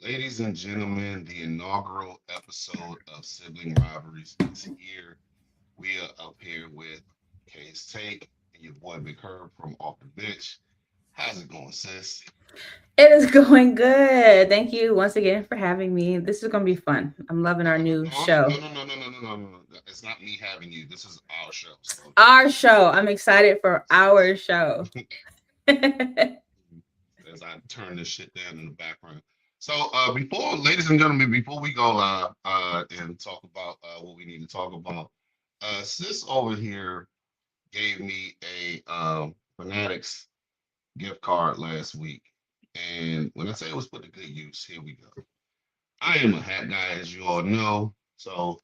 Ladies and gentlemen, the inaugural episode of Sibling Rivalries is here. We are up here with Kay's Take and your boy Big Herb from Off the Bench. How's it going, sis? It is going good. Thank you once again for having me. This is going to be fun. I'm loving our new No, show. no, no, no, no, no, no, no. It's not me having you. This is our show. So Our show. I'm excited for our show. as I turn this shit down in the background. So before, ladies and gentlemen, before we go and talk about what we need to talk about, sis over here gave me a Fanatics gift card last week. And when I say it was put to good use, here we go. I am a hat guy, as you all know. So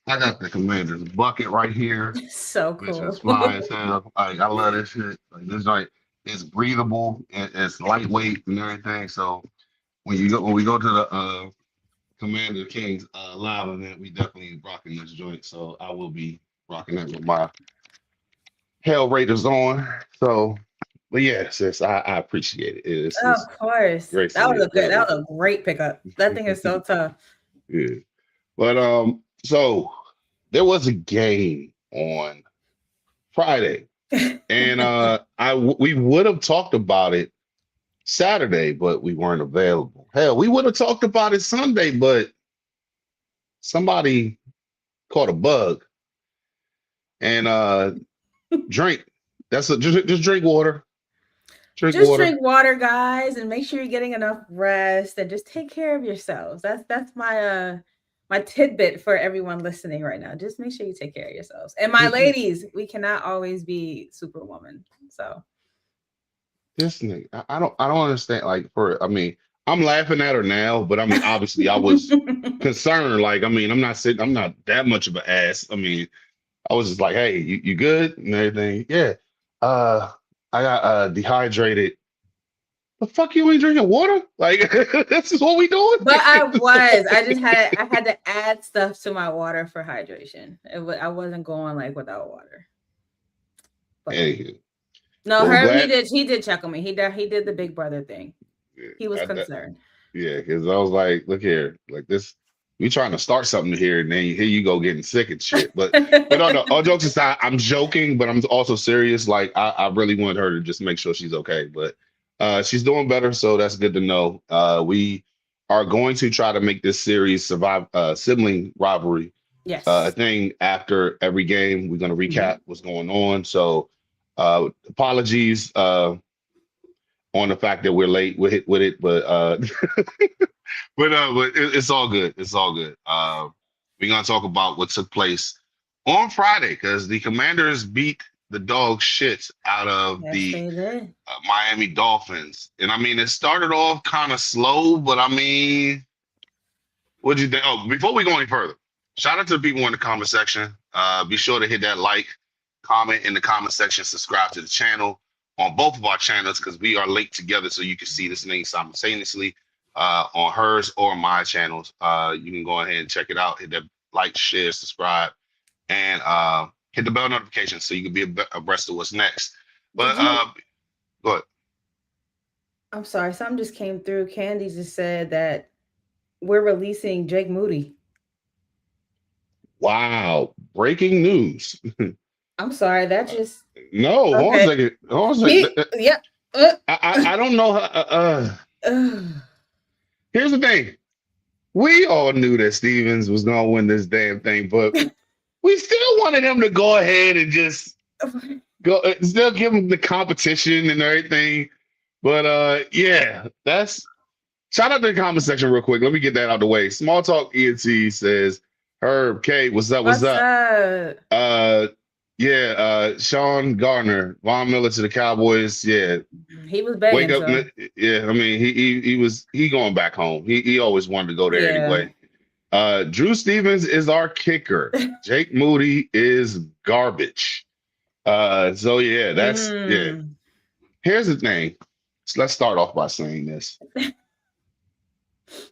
I got the Commander's bucket right here, So which is cool. fly as hell. Like I love this shit. Like it's breathable, it's lightweight and everything. So when we go to the Commander Kings live event, we definitely rocking this joint. So I will be rocking it with my Hell Raiders on. So, but yeah, sis, I appreciate it. This Of is course. That gracefully was a good, granted. that was a great pickup. That thing is so tough. Yeah. But so there was a game on Friday, and we would have talked about it Saturday, but we weren't available. Hell, we would have talked about it Sunday, but somebody caught a bug and drink. Just drink water. Drink Just water. drink water, guys, and make sure you're getting enough rest and just take care of yourselves. That's my tidbit for everyone listening right now. Just make sure you take care of yourselves. And my This ladies, we cannot always be superwoman. So nigga, I don't understand. Like I'm laughing at her now, but I mean, obviously, I was concerned. Like, I mean, I'm not that much of an ass. I mean, I was just like, hey, you good and everything. Yeah. Uh, I got dehydrated. The fuck you ain't drinking water? Like, this is what we doing? but I had to add stuff to my water for hydration. I wasn't going like without water. But Anywho, no, well, we're Herb, glad. he did check on me. He did the big brother thing. Yeah, He was concerned. yeah, because I was like, look here, like this, we trying to start something here, and then here you go getting sick and shit. But no, no, all jokes aside, I'm joking, but I'm also serious. Like I really want her to just make sure she's okay. But she's doing better, so that's good to know. We are going to try to make this series survive sibling rivalry a Yes. thing after every game. We're gonna Mhm. recap what's going on. So apologies on the fact that we're late with it, but it's all good. It's all good. We're gonna talk about what took place on Friday because the Commanders beat the dog shit out of Yes, the they did. Miami Dolphins, and I mean it started off kind of slow, but I mean, what'd you think? Oh, before we go any further, shout out to the people in the comment section. Be sure to hit that like, comment in the comment section, subscribe to the channel on both of our channels because we are linked together so you can see this thing simultaneously on hers or my channels. You can go ahead and check it out. Hit that like, share, subscribe, and hit the bell notification so you can be abreast of what's next. But Did you? go ahead. I'm sorry, something just came through. Candy just said that we're releasing Jake Moody. Wow, breaking news. I'm sorry, that just No, hold on a okay. second. Hold on a He, second. yeah. Uh, I don't know how. uh, Here's the thing. We all knew that Stevens was gonna win this damn thing, but we still wanted him to go ahead and just go, still give him the competition and everything. But yeah, that's shout out to the comment section real quick. Let me get that out of the way. Small Talk ENT says, Herb K, what's up? What's What's up? up? Uh, yeah, Sean Gardner, Von Miller to the Cowboys. Yeah, He was wake begging, up. so Yeah, I mean, he going back home. He always wanted to go there yeah. anyway. Drew Stevens is our kicker. Jake Moody is garbage. So yeah, that's yeah. Mm. Here's the thing. So let's start off by saying this.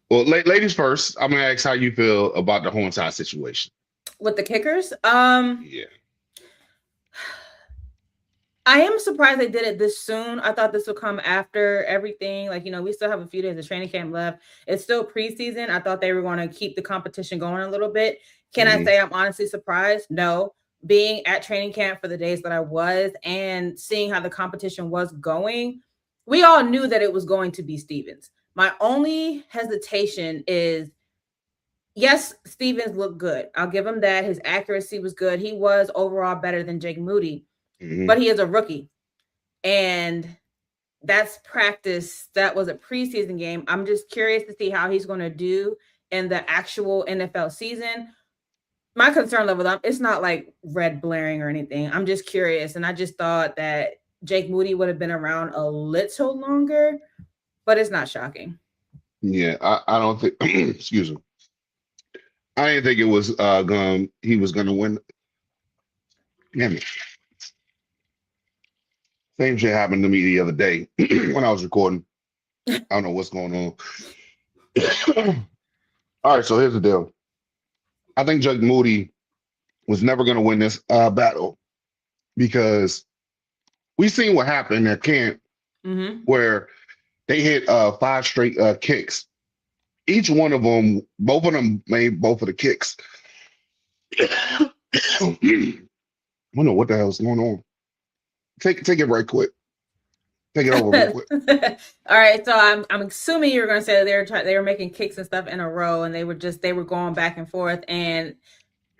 Well, ladies first. I'm gonna ask how you feel about the whole entire situation. With the kickers, Yeah. I am surprised they did it this soon. I thought this would come after everything. Like, we still have a few days of training camp left. It's still preseason. I thought they were going to keep the competition going a little bit. Can I Hmm. say I'm honestly surprised? No. Being at training camp for the days that I was and seeing how the competition was going, we all knew that it was going to be Stevens. My only hesitation is yes, Stevens looked good. I'll give him that. His accuracy was good. He was overall better than Jake Moody, Hmm. but he is a rookie. And that's practice. That was a preseason game. I'm just curious to see how he's going to do in the actual NFL season. My concern level up, it's not like red blaring or anything. I'm just curious. And I just thought that Jake Moody would have been around a little longer, but it's not shocking. Yeah, I don't think. Excuse me. I didn't think it was going. He was going to win. Damn it. Same shit happened to me the other day when I was recording. I don't know what's going on. All right, so here's the deal. I think Judge Moody was never going to win this battle because we seen what happened at camp Mm-hmm. where they hit five straight kicks. Each one of them, both of them made both of the kicks. I don't know what the hell's going on. Take it right quick. Take it over real quick. All right, so I'm assuming you're going to say they were making kicks and stuff in a row, and they were going back and forth, and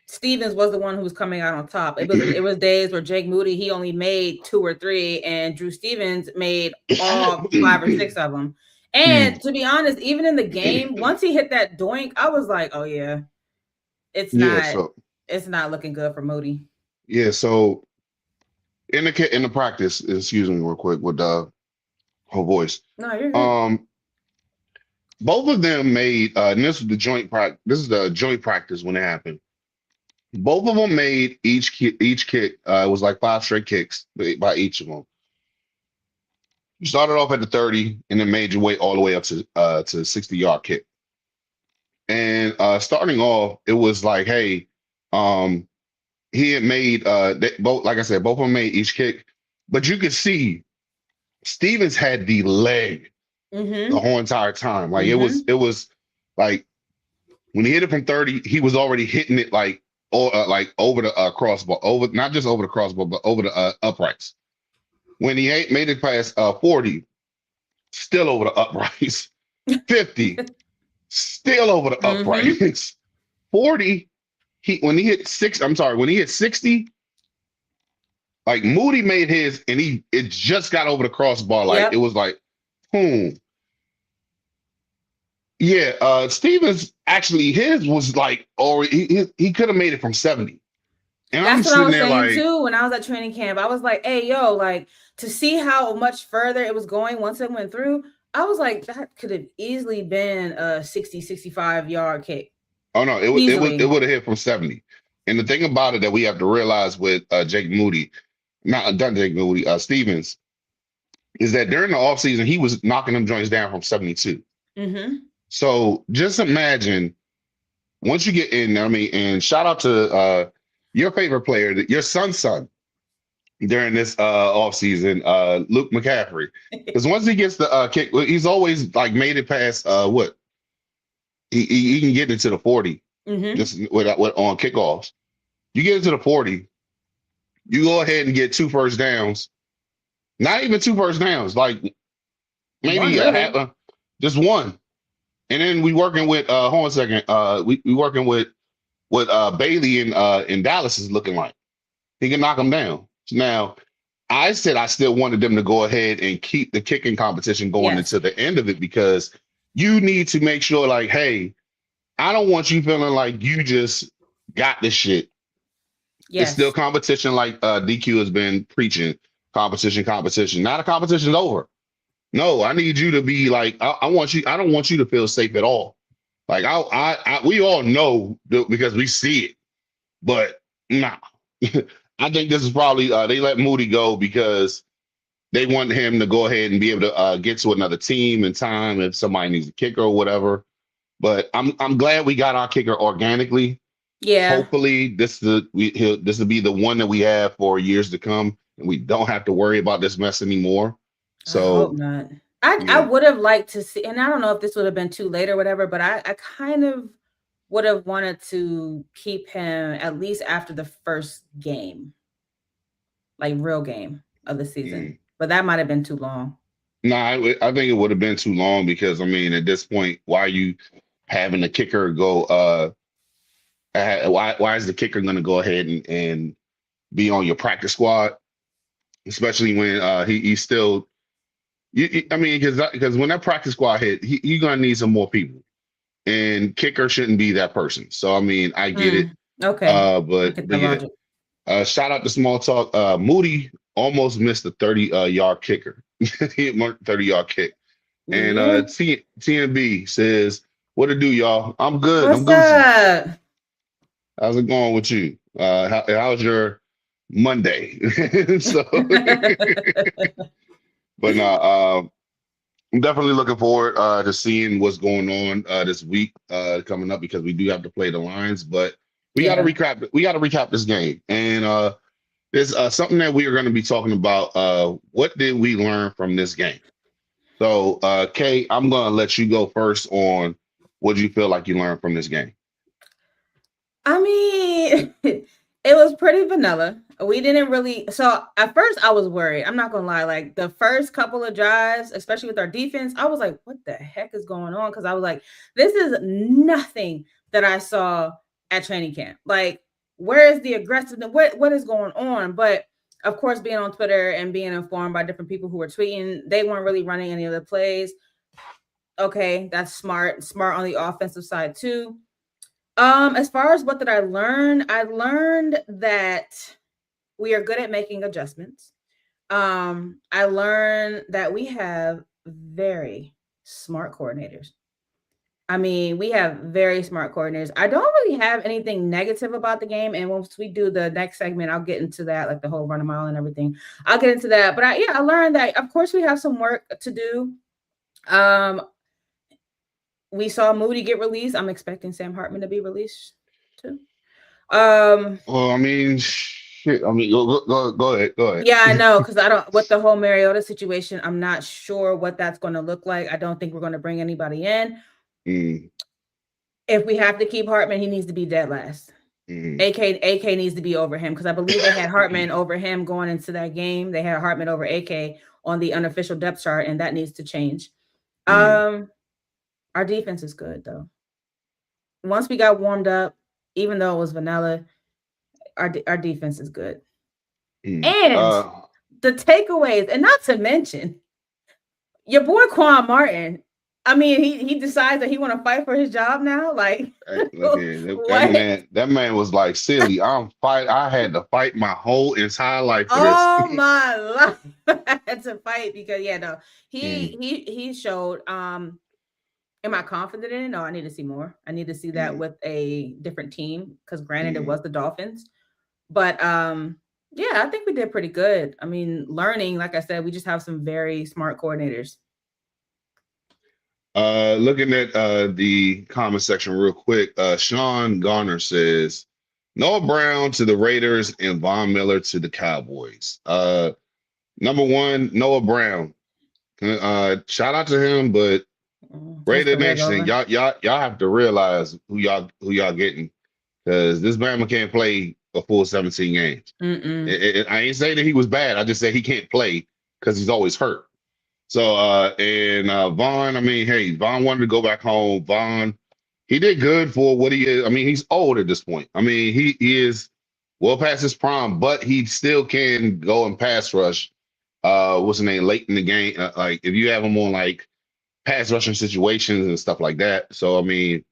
Stevens was the one who was coming out on top. It was days where Jake Moody he only made two or three, and Drew Stevens made all five or six of them. And to be honest, even in the game, once he hit that doink, I was like, oh yeah, it's Yeah, not so it's not looking good for Moody. yeah, so in the practice, excuse me real quick with her voice. No, you're good. Um, both of them made and this is the joint practice. This is the joint practice when it happened. Both of them made each kick. It was like five straight kicks by each of them. You started off at the 30 and then made your way all the way up to 60-yard kick. And starting off, it was like, hey, um, he had made both, like I said, both of them made each kick, but you could see Stevens had the leg the Mm-hmm. whole entire time. Like Mm-hmm. it was like when he hit it from 30, he was already hitting it like over the crossbar, over not just over the crossbar, but over the uprights. When he made it past 40, still over the uprights. 50, still over the Mm-hmm. uprights. 40, when he hit six, I'm sorry, when he hit 60, like Moody made his and it just got over the crossbar. Like it Yep. was like, hmm. Yeah, Stevens actually his was like, or he could have made it from 70. And I'm That's what I sitting was there saying like, too when I was at training camp. I was like, hey, yo, like to see how much further it was going once it went through, I was like, that could have easily been a 60, 65 yard kick. oh no, it Easily. would have hit from 70. And the thing about it that we have to realize with Jake Moody, not Jake Moody, Stevens, is that during the offseason, he was knocking them joints down from 72. Mm-hmm. So just imagine once you get in, I mean, and shout out to your favorite player, your son's son during this offseason, Luke McCaffrey. Because once he gets the kick, he's always like made it past what he can get into the 40 Mm-hmm. just with on kickoffs. You get into the 40, you go ahead and get two first downs. Not even two first downs, like One maybe really. just one. And then we working with hold on a second. We working with what Bailey in Dallas is looking like. He can knock them down. Now, I said I still wanted them to go ahead and keep the kicking competition going Yes. into the end of it because you need to make sure, like, hey, I don't want you feeling like you just got this shit. It's still Yes. competition, like DQ has been preaching. Competition, competition. Now the competition's over. No, I need you to be like, I want you. I don't want you to feel safe at all. Like we all know because we see it, but nah. I think this is probably they let Moody go because they want him to go ahead and be able to get to another team in time if somebody needs a kicker or whatever. But I'm glad we got our kicker organically. Yeah. Hopefully this will be the one that we have for years to come. and we don't have to worry about this mess anymore. I hope So not. I yeah. would have liked to see, and I don't know if this would have been too late or whatever, but I kind of would have wanted to keep him at least after the first game, like real game of the season. Mm. But that might have been too long. No, I think it would have been too long because I mean, at this point, why are you having the kicker go? Why is the kicker going to go ahead and be on your practice squad, especially when he's still. I mean, because when that practice squad hit, you're gonna need some more people, and kicker shouldn't be that person. So I mean, I get it. Okay. I But get the yeah, logic. shout out to Small Talk. Moody almost missed a 30 yard kicker. He hit 30 yard kick. And Yeah. TNB says, "What to do, y'all? I'm good. I'm What's Gucci. up? How's it going with you? How's your Monday?" So, but no, I'm definitely looking forward to seeing what's going on this week coming up because we do have to play the Lions. But we got to Yeah. recap. We got to recap this game, and there's something that we are going to be talking about. What did we learn from this game? So, Kay, I'm going to let you go first on what you feel like you learned from this game. I mean, it was pretty vanilla. We didn't really. So at first, I was worried. I'm not gonna lie. Like the first couple of drives, especially with our defense, I was like, "What the heck is going on?" Because I was like, "This is nothing that I saw at training camp. Like, where is the aggressiveness? What is going on?" But of course, being on Twitter and being informed by different people who were tweeting, they weren't really running any of the plays. Okay, that's smart. Smart on the offensive side too. As far as what did I learn? I learned that we are good at making adjustments. I learned that we have very smart coordinators. I mean, we have very smart coordinators. I don't really have anything negative about the game. And once we do the next segment, I'll get into that, like the whole run a mile and everything. I'll get into that. But I learned that of course we have some work to do. Um, we saw Moody get released. I'm expecting Sam Hartman to be released too. Well, I mean, shit. I mean, go ahead. Go ahead. Yeah, I know because I don't with the whole Mariota situation. I'm not sure what that's going to look like. I don't think we're going to bring anybody in. Mm, If we have to keep Hartman, he needs to be dead last. mm, AK needs to be over him because I believe they had Hartman over him going into that game. They had Hartman over AK on the unofficial depth chart, and that needs to change. mm, Our defense is good though. Once we got warmed up, even though it was vanilla, our defense is good. mm. And the takeaways, and not to mention your boy Quan Martin. I mean, he decides that he want to fight for his job now. Like, Look here, what? that man was like silly. I had to fight my whole entire life for this. Oh my life, I had to fight because yeah, no, Mm, he showed. Am I confident in it? No, I need to see more. I need to see that mm, with a different team because granted, it mm. was the Dolphins, but yeah, I think we did pretty good. I mean, learning, like I said, we just have some very smart coordinators. Looking at the comment section real quick, Sean Garner says Noah Brown to the Raiders and Von Miller to the Cowboys. Number one, Noah Brown. Shout out to him, but His Raider career's Nation, over. y'all have to realize who y'all getting because this Bama can't play a full 17 games. I ain't saying that he was bad. I just said he can't play because he's always hurt. So and Vaughn, I mean, hey, Vaughn wanted to go back home. Vaughn, he did good for what he is. I mean, he's old at this point. I mean, he is well past his prime, but he still can go and pass rush. What's his name? Late in the game, like if you have him on like pass rushing situations and stuff like that. So I mean,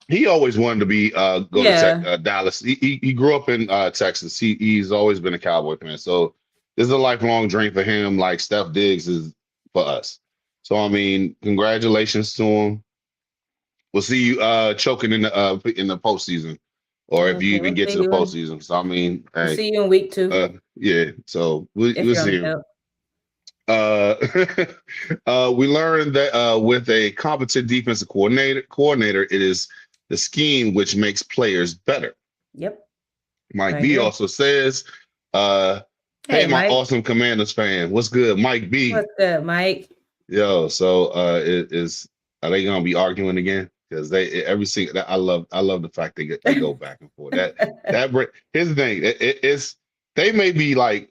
he always wanted to be go to Yeah. Dallas. He grew up in Texas. He's always been a Cowboy fan. So this is a lifelong dream for him, like Steph Diggs is for us. So I mean, congratulations to him. We'll see you choking in the postseason, or if you Okay, even we'll get to see the you. postseason. So I mean, We'll hey, see you in week 2 yeah. So if we'll you're on the see him. field. Uh, we learned that with a competent defensive coordinator, it is the scheme which makes players better. Yep, I Mike B agree. also says, uh, Hey, Hey, my Mike. awesome Commanders fan. What's good? Mike B. What's good, Mike? Yo, so are they gonna be arguing again? Because they every single I love the fact they go back and forth. Here's the thing. It's they may be like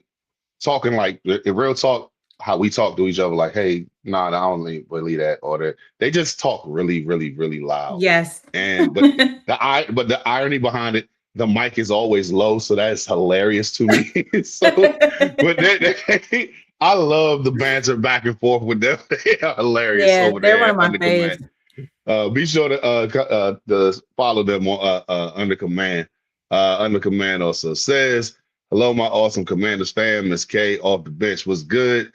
talking like in real talk, how we talk to each other, like, hey, nah, I don't believe that, or they just talk really, really, really loud. Yes. And but the irony behind it, the mic is always low, so that's hilarious to me. So, but I love the banter back and forth with them. They are hilarious Yeah, over they're one there of my under faves. command. Be sure to follow them on under command. Under command also says, hello, my awesome Commanders fan, Miss K off the bench was good.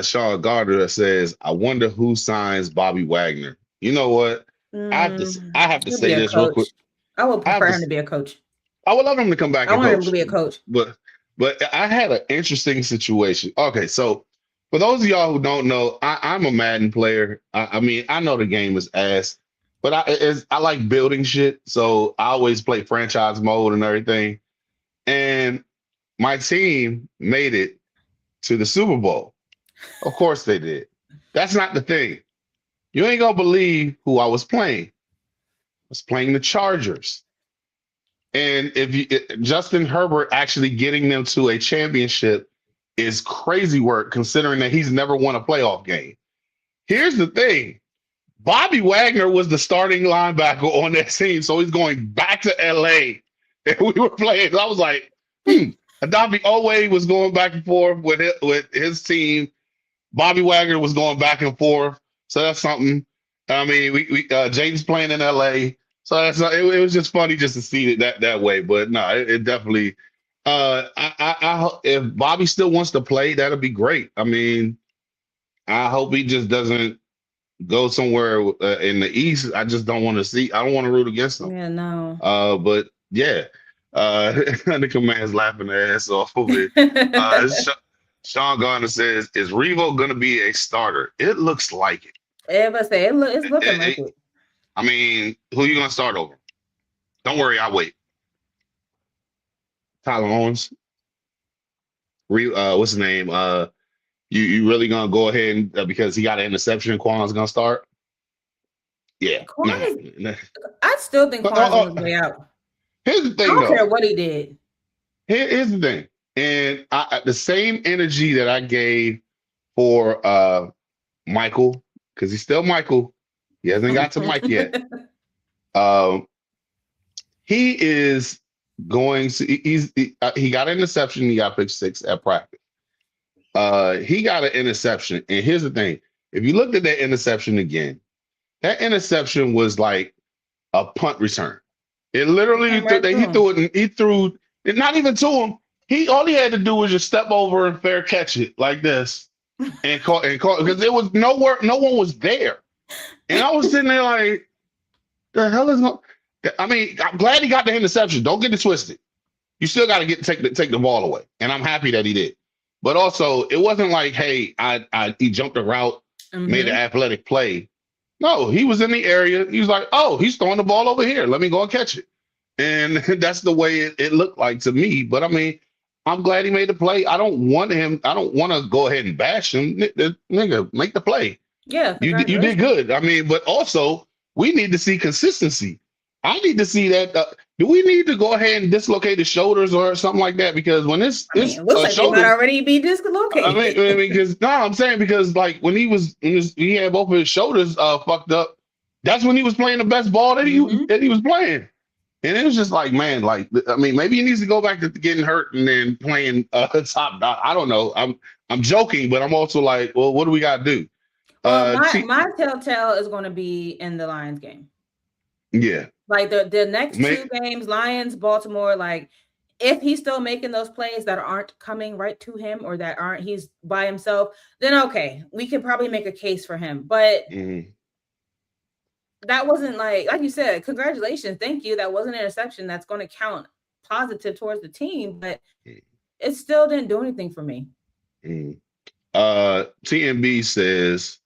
Sean Gardner says, I wonder who signs Bobby Wagner. You know what? I have to He'll be say a this real quick. coach. I would I have prefer to. him to be a coach. I would love him to come back I and want him to coach, be a coach. but I had an interesting situation. Okay, so for those of y'all who don't know, I'm a Madden player. I mean, I know the game is ass, but I like building shit, so I always play franchise mode and everything. And my team made it to the Super Bowl. Of course they did. That's not the thing. You ain't gonna believe who I was playing. I was playing the Chargers. And Justin Herbert actually getting them to a championship is crazy work, considering that he's never won a playoff game. Here's the thing: Bobby Wagner was the starting linebacker on that team, so he's going back to LA. And we were playing. I was like, Adambi Owe was going back and forth with his team. Bobby Wagner was going back and forth. So that's something. I mean, we Jaden's playing in LA. So it was just funny just to see it that way. But no, it definitely if Bobby still wants to play, that'll be great. I mean, I hope he just doesn't go somewhere in the East. I just don't want to see. I don't want to root against him. Yeah, no. But yeah, the command's laughing their ass off of it. Sean Gardner says, "Is Revo going to be a starter?" It looks like it. Everybody say it's looking like it. I mean, who are you going to start over? Don't worry, I'll wait. Tyler Owens. What's his name? You really gonna go ahead and because he got an interception, Quan's gonna start? Yeah. I still think Quan's on his way out. Here's the thing, I don't care what he did. Here's the thing, and the same energy that I gave for Michael, because he's still Michael. He hasn't got to Mike yet. He is going to. He got an interception. He got pick 6 at practice. He got an interception, and here's the thing: if you looked at that interception again, that interception was like a punt return. It literally he threw it, and he threw it not even to him. All he had to do was just step over and fair catch it like this, and call because there was no one was there, and I was sitting there like, the hell is going? I mean, I'm glad he got the interception. Don't get it twisted. You still got to take the ball away, and I'm happy that he did. But also, it wasn't like, hey, he jumped a route, made an athletic play. No, he was in the area. He was like, oh, he's throwing the ball over here. Let me go and catch it. And that's the way it looked like to me. But I mean, I'm glad he made the play. I don't want to go ahead and bash him. Nigga, make the play. Yeah, you did good. I mean, but also we need to see consistency. I need to see that. Do we need to go ahead and dislocate his shoulders or something like that? Because when it looks like shoulder, he might already be dislocated. I mean, because I'm saying because like when he had both of his shoulders fucked up. That's when he was playing the best ball that he was playing, and it was just like, man, like I mean, maybe he needs to go back to getting hurt and then playing top. I don't know. I'm joking, but I'm also like, well, what do we got to do? Well, my telltale is going to be in the Lions game. Yeah. Like the next 2 games, Lions, Baltimore, like if he's still making those plays that aren't coming right to him or that aren't he's by himself, then okay, we can probably make a case for him. But that wasn't like you said, congratulations, thank you. That wasn't an interception that's going to count positive towards the team, but it still didn't do anything for me. TMB says,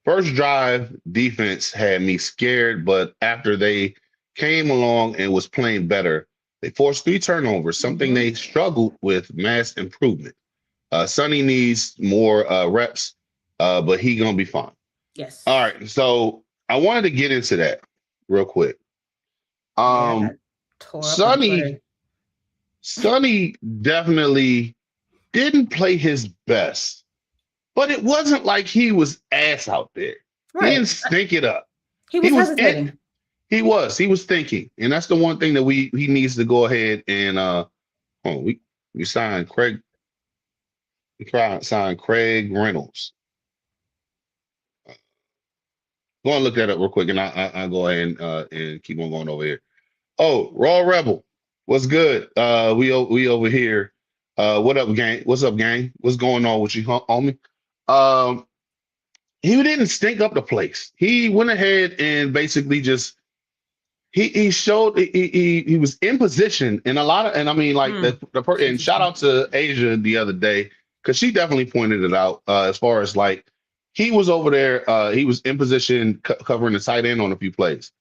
first drive defense had me scared, but after they came along and was playing better, They forced 3 turnovers, something they struggled with mass improvement. Sonny needs more reps, but he gonna be fine. All Yes. right, so I wanted to get into that real quick. Yeah, I got tore up on Sonny, Twitter. Sonny definitely didn't play his best, but it wasn't like he was ass out there. He didn't Right. stink it up. He He was was in, hesitating. he was thinking, and that's the one thing that he needs to go ahead and we signed Craig. Signed Craig Reynolds. Go and look that up real quick, and I'll go ahead and keep on going over here. Oh, Raw Rebel, what's good? We over here. What up, gang? What's up, gang? What's going on with you, homie? Um, he didn't stink up the place. He went ahead and basically just he showed he was in position and a lot of, and I mean, like and shout out to Asia the other day because she definitely pointed it out as far as like he was over there, he was in position covering the tight end on a few plays.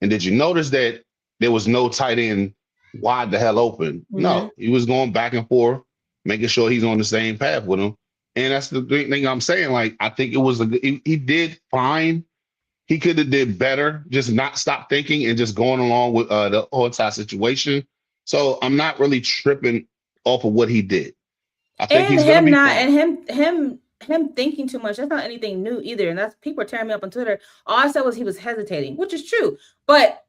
And did you notice that there was no tight end wide the hell open? No, he was going back and forth, making sure he's on the same path with him. And that's the thing I'm saying. Like, I think it was he did fine. He could have did better, just not stop thinking and just going along with the whole entire situation. So I'm not really tripping off of what he did. I think And he's gonna him be not, fine. and him thinking too much. That's not anything new either. And that's people are tearing me up on Twitter. All I said was he was hesitating, which is true. But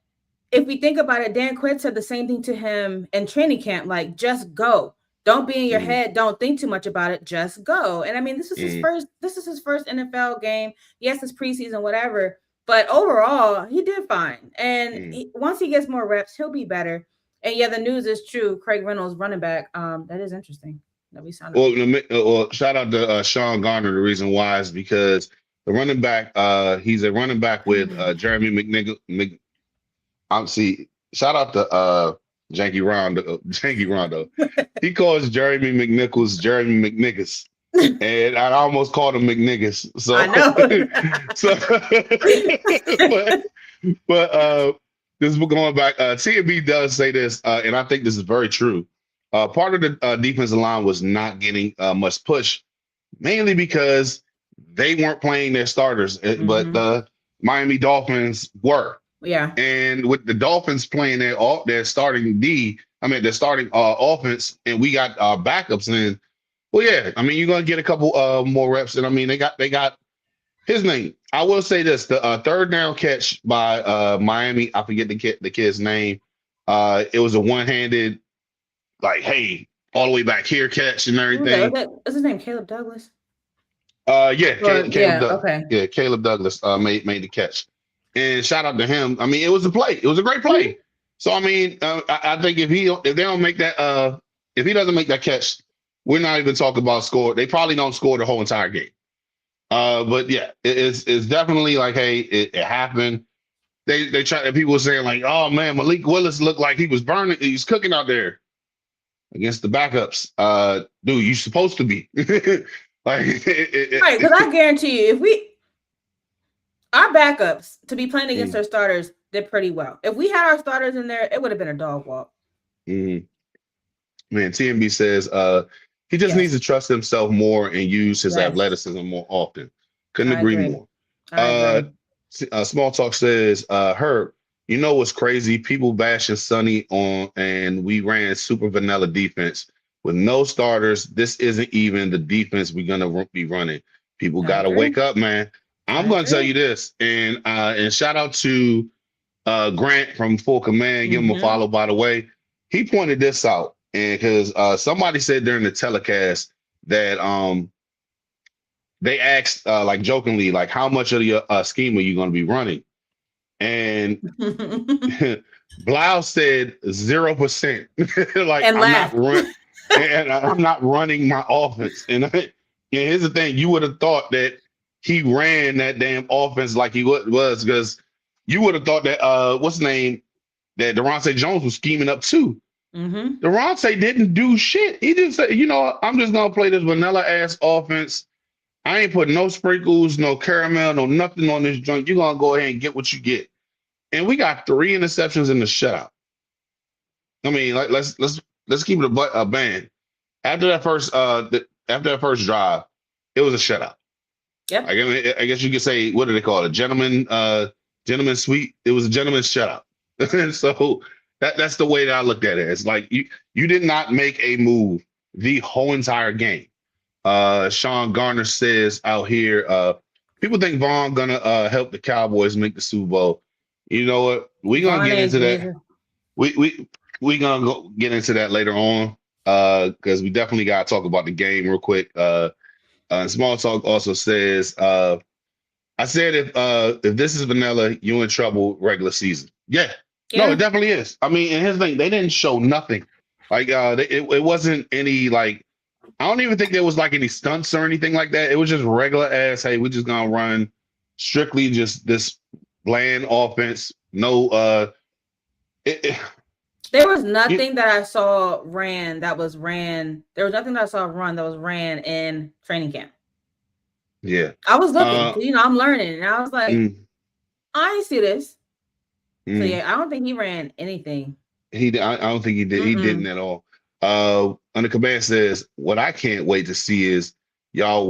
if we think about it, Dan Quinn said the same thing to him in training camp, like just go. Don't be in your head. Don't think too much about it. Just go. And I mean, this is his first NFL game. Yes, it's preseason, whatever. But overall, he did fine. And once he gets more reps, he'll be better. And yeah, the news is true. Craig Reynolds, running back. That is interesting. That we signed. Well, shout out to Sean Garner. The reason why is because the running back, he's a running back with Jeremy McNichol. See, shout out to Janky Rondo. He calls Jeremy McNichols Jeremy McNiggers. And I almost called him McNiggers. So I know. but this is going back. TNB does say this, and I think this is very true. Part of the defensive line was not getting much push, mainly because they weren't playing their starters, but the Miami Dolphins were. Yeah. And with the Dolphins playing their starting their starting offense, and we got our backups in. Well, yeah, I mean, you're gonna get a couple more reps, and I mean, they got his name. I will say this: the third down catch by Miami. I forget the kid's name. It was a one-handed, like, hey, all the way back here catch and everything. What's his name? Caleb Douglas. Caleb Douglas. Okay. Yeah, Caleb Douglas made the catch, and shout out to him. I mean, it was a play. It was a great play. So I mean, I think if they don't make that, if he doesn't make that catch, we're not even talking about score. They probably don't score the whole entire game. But yeah, it's definitely like, hey, it happened. They try. People were saying like, oh man, Malik Willis looked like he was burning. He's cooking out there against the backups. Dude, you supposed to be. Right, because I guarantee you, if our backups to be playing against our starters did pretty well. If we had our starters in there, it would have been a dog walk. Man, TMB says he just needs to trust himself more and use his athleticism more often. Couldn't agree more. Small Talk says, Herb, you know what's crazy? People bashing Sonny and we ran super vanilla defense with no starters. This isn't even the defense we're gonna be running. People gotta wake up, man. I'm gonna tell you this, and shout out to Grant from Full Command. Give him a follow, by the way. He pointed this out, and because somebody said during the telecast that they asked like jokingly, like, how much of your scheme are you going to be running? And Blau said 0%. Like, I'm not running my offense. And here's the thing: you would have thought that he ran that damn offense like he was, because you would have thought that what's his name, that Deronte Jones was scheming up too. Deronte didn't do shit. He just said, I'm just gonna play this vanilla ass offense. I ain't putting no sprinkles, no caramel, no nothing on this joint. You're gonna go ahead and get what you get. And we got 3 interceptions in the shutout. I mean, like let's keep it a band. After that after that first drive, it was a shutout. Yep. I guess you could say, what do they call it? Gentleman sweep. It was a gentleman's shutout. And so that's the way that I looked at it. It's like you did not make a move the whole entire game. Sean Garner says out here, people think Vaughn gonna help the Cowboys make the Super Bowl. You know what? We're gonna Vaughn get ain't into that. Jesus. We gonna get into that later on. Because we definitely gotta talk about the game real quick. Small Talk also says, I said if this is vanilla, you in trouble regular season. Yeah. No, it Yeah. definitely is. I mean, and his thing, they didn't show nothing. Like it wasn't any like I don't even think there was like any stunts or anything like that. It was just regular ass, hey, we're just gonna run strictly just this bland offense. No it, it, There was you, nothing that I saw ran that was ran. There was nothing that I saw run that was ran in training camp. yeah. I was looking, Uh you know, I'm learning, and I was like, mm, I ain't see this. So mm. yeah, I don't think he ran anything. I don't think he did. He didn't Mm-mm. at all. On the command says, what I can't wait to see is y'all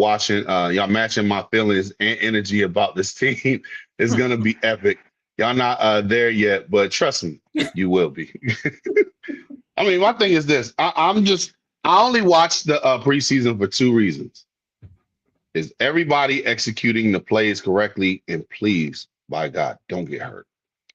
matching my feelings and energy about this team. It's gonna be epic. Y'all not there yet, but trust me, you will be. I mean, my thing is this. I only watched the preseason for two reasons. Is everybody executing the plays correctly? And please, by God, don't get hurt.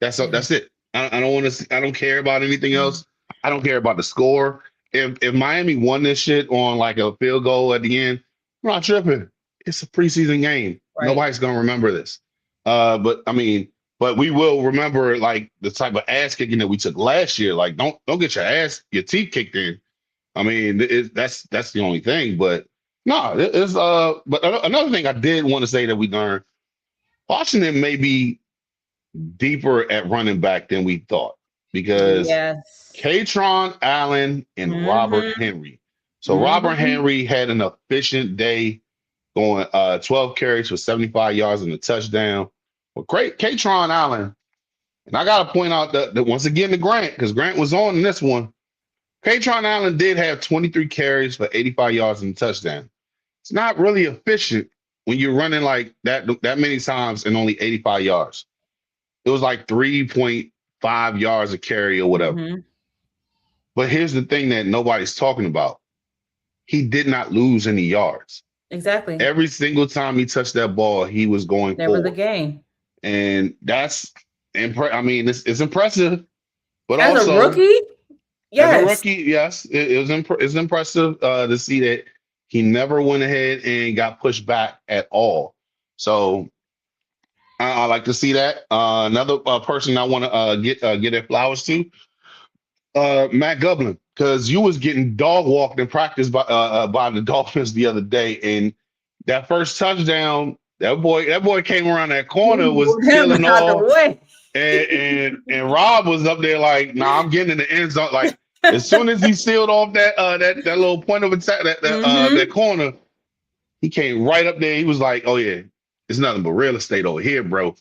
Yeah. That's it. I don't want to. I don't care about anything Mm. else. I don't care about the score. If Miami won this shit on like a field goal at the end, I'm not tripping. It's a preseason game. Right. Nobody's gonna remember this. But I mean, but we will remember like the type of ass kicking that we took last year. Like, don't get your teeth kicked in. I mean, that's the only thing. But no, it's But another thing I did want to say that we learned, Washington may be deeper at running back than we thought because Yes. Katron Allen and Robert Mm-hmm. Henry. So Robert Mm-hmm. Henry had an efficient day going 12 carries for 75 yards and a touchdown. Well, great Katron Allen. And I got to point out that once again to Grant, because Grant was on in this one. Katron Allen did have 23 carries for 85 yards and a touchdown. It's not really efficient when you're running like that many times and only 85 yards. It was like 3.5 yards a carry or whatever. Mm-hmm. But here's the thing that nobody's talking about. He did not lose any yards. Exactly. Every single time he touched that ball, he was going Never the forward. game. And that's I mean, it's impressive, but As a also rookie, as a yes. rookie, yes, it's impressive to see that he never went ahead and got pushed back at all. So I like to see that. Another person I want to get their flowers to, Matt Gublin, because you was getting dog walked in practice by the Dolphins the other day, and that first touchdown, that boy came around that You corner, was moved him peeling out the off, way. and Rob was up there like, nah, I'm getting in the end zone. Like as soon as he sealed off that little point of attack, that Mm-hmm. corner, he came right up there. He was like, "Oh yeah, it's nothing but real estate over here, bro."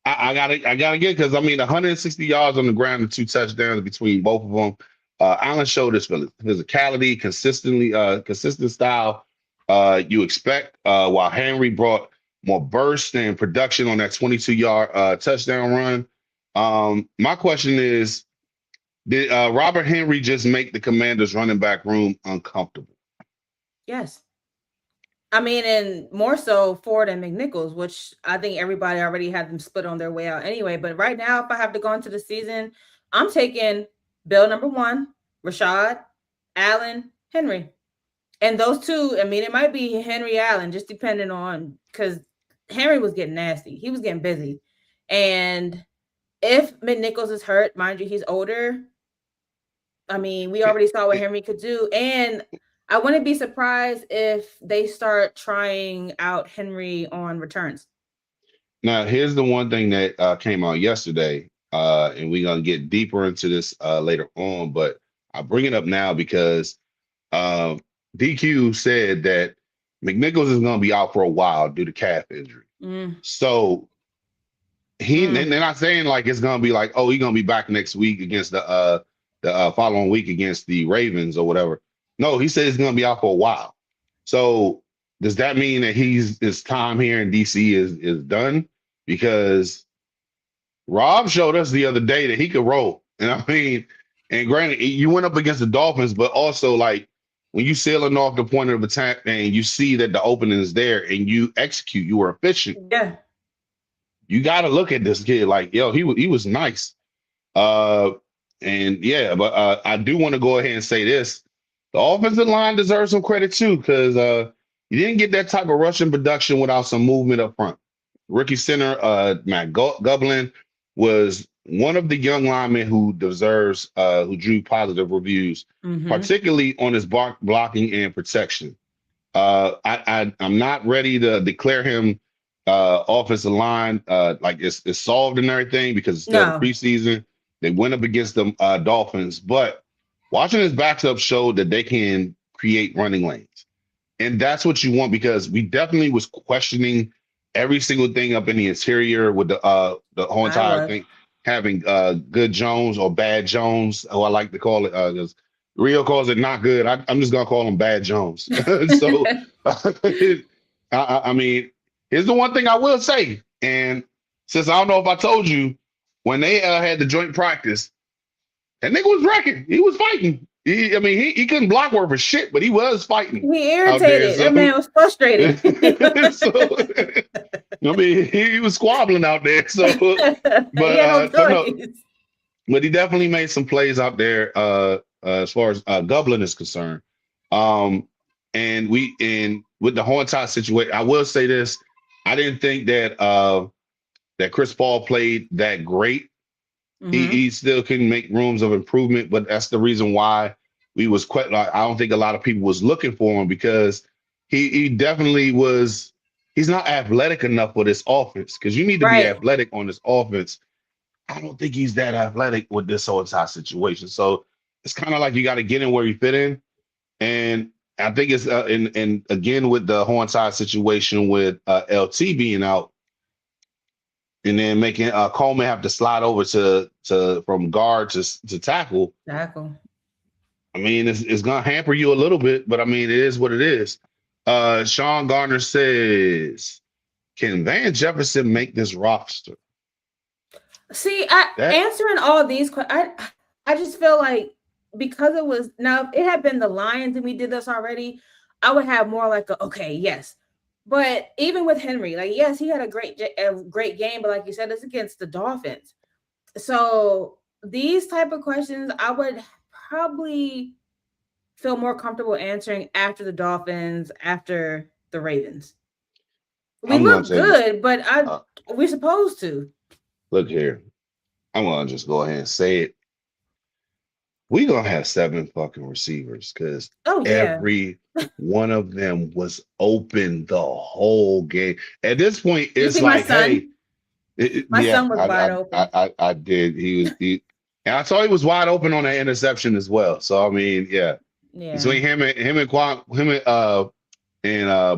I gotta get because I mean, 160 yards on the ground and two touchdowns between both of them. Allen showed his physicality, consistent style. You expect while Henry brought more burst and production on that 22-yard touchdown run. My question is, did Robert Henry just make the Commanders' running back room uncomfortable? Yes. I mean, and more so Ford and McNichols, which I think everybody already had them split on their way out anyway. But right now, if I have to go into the season, I'm taking Bill number one, Rashad, Allen, Henry. And those two, I mean, it might be Henry Allen, just depending on because Henry was getting nasty. He was getting busy. And if McNichols is hurt, mind you, he's older. I mean, we already saw what Henry could do. And I wouldn't be surprised if they start trying out Henry on returns. Now, here's the one thing that came out yesterday, and we're gonna get deeper into this later on, but I bring it up now because uh, DQ said that McNichols is gonna be out for a while due to calf injury. Mm, So and mm, they're not saying like it's gonna be like, oh, he's gonna be back next week against the the following week against the Ravens or whatever. No, he said he's going to be out for a while. So does that mean that his time here in DC is done? Because Rob showed us the other day that he could roll. And I mean, and granted, you went up against the Dolphins, but also like when you sailing off the point of attack and you see that the opening is there and you execute, you were efficient. Yeah. You got to look at this kid like, yo, he was nice. And yeah, but I do want to go ahead and say this. The offensive line deserves some credit too, because you didn't get that type of rushing production without some movement up front. Rookie center Matt Gublin was one of the young linemen who deserves, who drew positive reviews, particularly on his blocking and protection. I'm not ready to declare him offensive line like it's solved and everything because it's still preseason. They went up against the Dolphins, but Washington's backup showed that they can create running lanes. And that's what you want because we definitely was questioning every single thing up in the interior with the whole entire thing, having good Jones or bad Jones, I like to call it, because Rio calls it not good. I'm just going to call him bad Jones. So, I mean, here's the one thing I will say. And since I don't know if I told you, when they had the joint practice, that nigga was wrecking. He was fighting. He couldn't block worth for shit, but he was fighting. He irritated. That man was frustrated. He was squabbling out there. So, but but he definitely made some plays out there as far as Gublin is concerned. And with the Hornets situation, I will say this: I didn't think that that Chris Paul played that great. He still can make rooms of improvement, but that's the reason why we was quite. Like, I don't think a lot of people was looking for him because he definitely was. He's not athletic enough for this offense because you need to be athletic on this offense. I don't think he's that athletic with this whole entire situation. So it's kind of like you got to get in where you fit in, and I think it's and again with the Hornside situation with LT being out. And then making Coleman have to slide over to from guard to tackle. I mean, it's gonna hamper you a little bit, but I mean, it is what it is. Sean Gardner says, "Can Van Jefferson make this roster?" See, answering all these questions, I just feel like because it was now if it had been the Lions and we did this already, I would have more like yes. But even with Henry, like, yes, he had a great game, but like you said, it's against the Dolphins. So these type of questions, I would probably feel more comfortable answering after the Dolphins, after the Ravens. We look good, but we're supposed to. Look here. I'm going to just go ahead and say it. We're going to have 7 fucking receivers because every one of them was open the whole game. At this point, it's like, hey. My son was wide open. I did. And I saw he was wide open on that interception as well. So, I mean, yeah. Between him and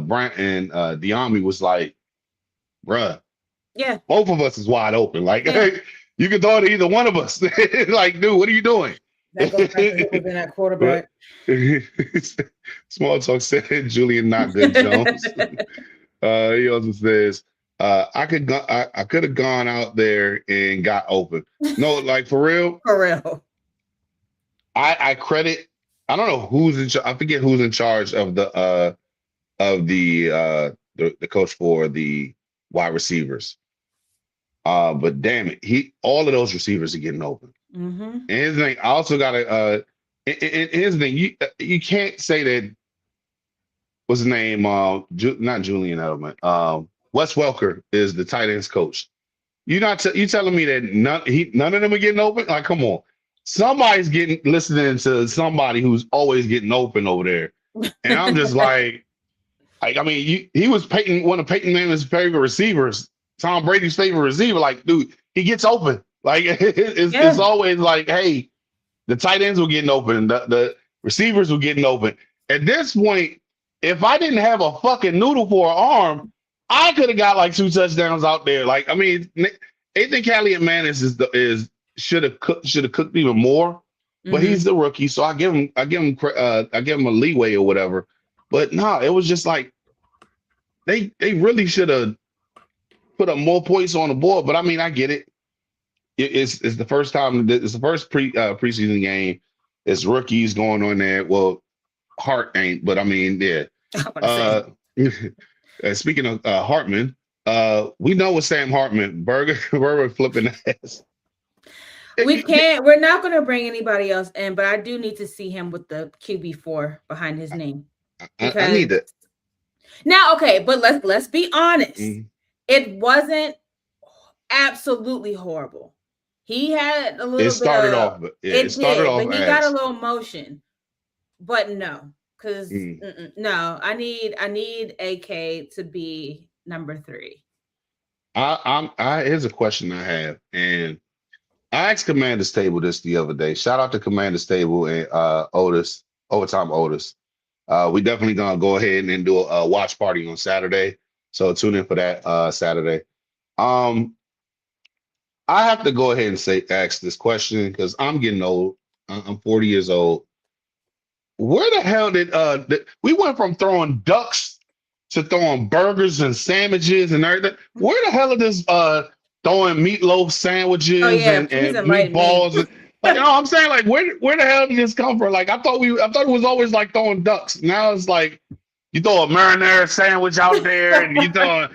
Brent and Diami was like, bruh. Yeah. Both of us is wide open. Like, hey, you can throw it to either one of us. Like, dude, what are you doing? That goes back to within that quarterback. Small Talk said Julian not good Jones. He also says I could have gone out there and got open. No, like for real. For real. I credit. I don't know who's in charge. I forget who's in charge of the coach for the wide receivers. But damn it, all of those receivers are getting open. And his thing, I also got to. And his thing, you can't say that. What's his name? Not Julian Edelman. Wes Welker is the tight ends coach. You telling me that none of them are getting open? Like, come on, somebody's listening to somebody who's always getting open over there, and I'm just like I mean, he was one of Peyton Manning's favorite receivers, Tom Brady's favorite receiver. Like, dude, he gets open. Like, it's always like, hey, the tight ends were getting open, the receivers were getting open. At this point, if I didn't have a fucking noodle for an arm, I could have got like 2 touchdowns out there. Like, I mean, Ethan Callie-Manis should have cooked even more. but he's the rookie, so I give him a leeway or whatever. But no, it was just like they really should have put up more points on the board. But I mean, I get it. It's the first time. It's the first preseason game. It's rookies going on there. Well, Hart ain't, but I mean, yeah. Speaking of Hartman, we know what Sam Hartman, Burger flipping ass. We're not going to bring anybody else in, but I do need to see him with the QB4 behind his name. I need it. Now, okay, but let's be honest. It wasn't absolutely horrible. He had a little bit. It started off, but he got a little motion. But no, because no, I need AK to be number 3. Here's a question I have, and I asked Commander's Table this the other day. Shout out to Commander's Table and Otis, Overtime Otis. We definitely gonna go ahead and do a watch party on Saturday. So tune in for that Saturday. I have to go ahead and ask this question because I'm getting old. I'm 40 years old. Where the hell did we went from throwing ducks to throwing burgers and sandwiches and everything? Where the hell are this throwing meatloaf sandwiches and meatballs? Like, you know what I'm saying? like where the hell did this come from? Like I thought it was always like throwing ducks. Now it's like you throw a marinara sandwich out there and you throw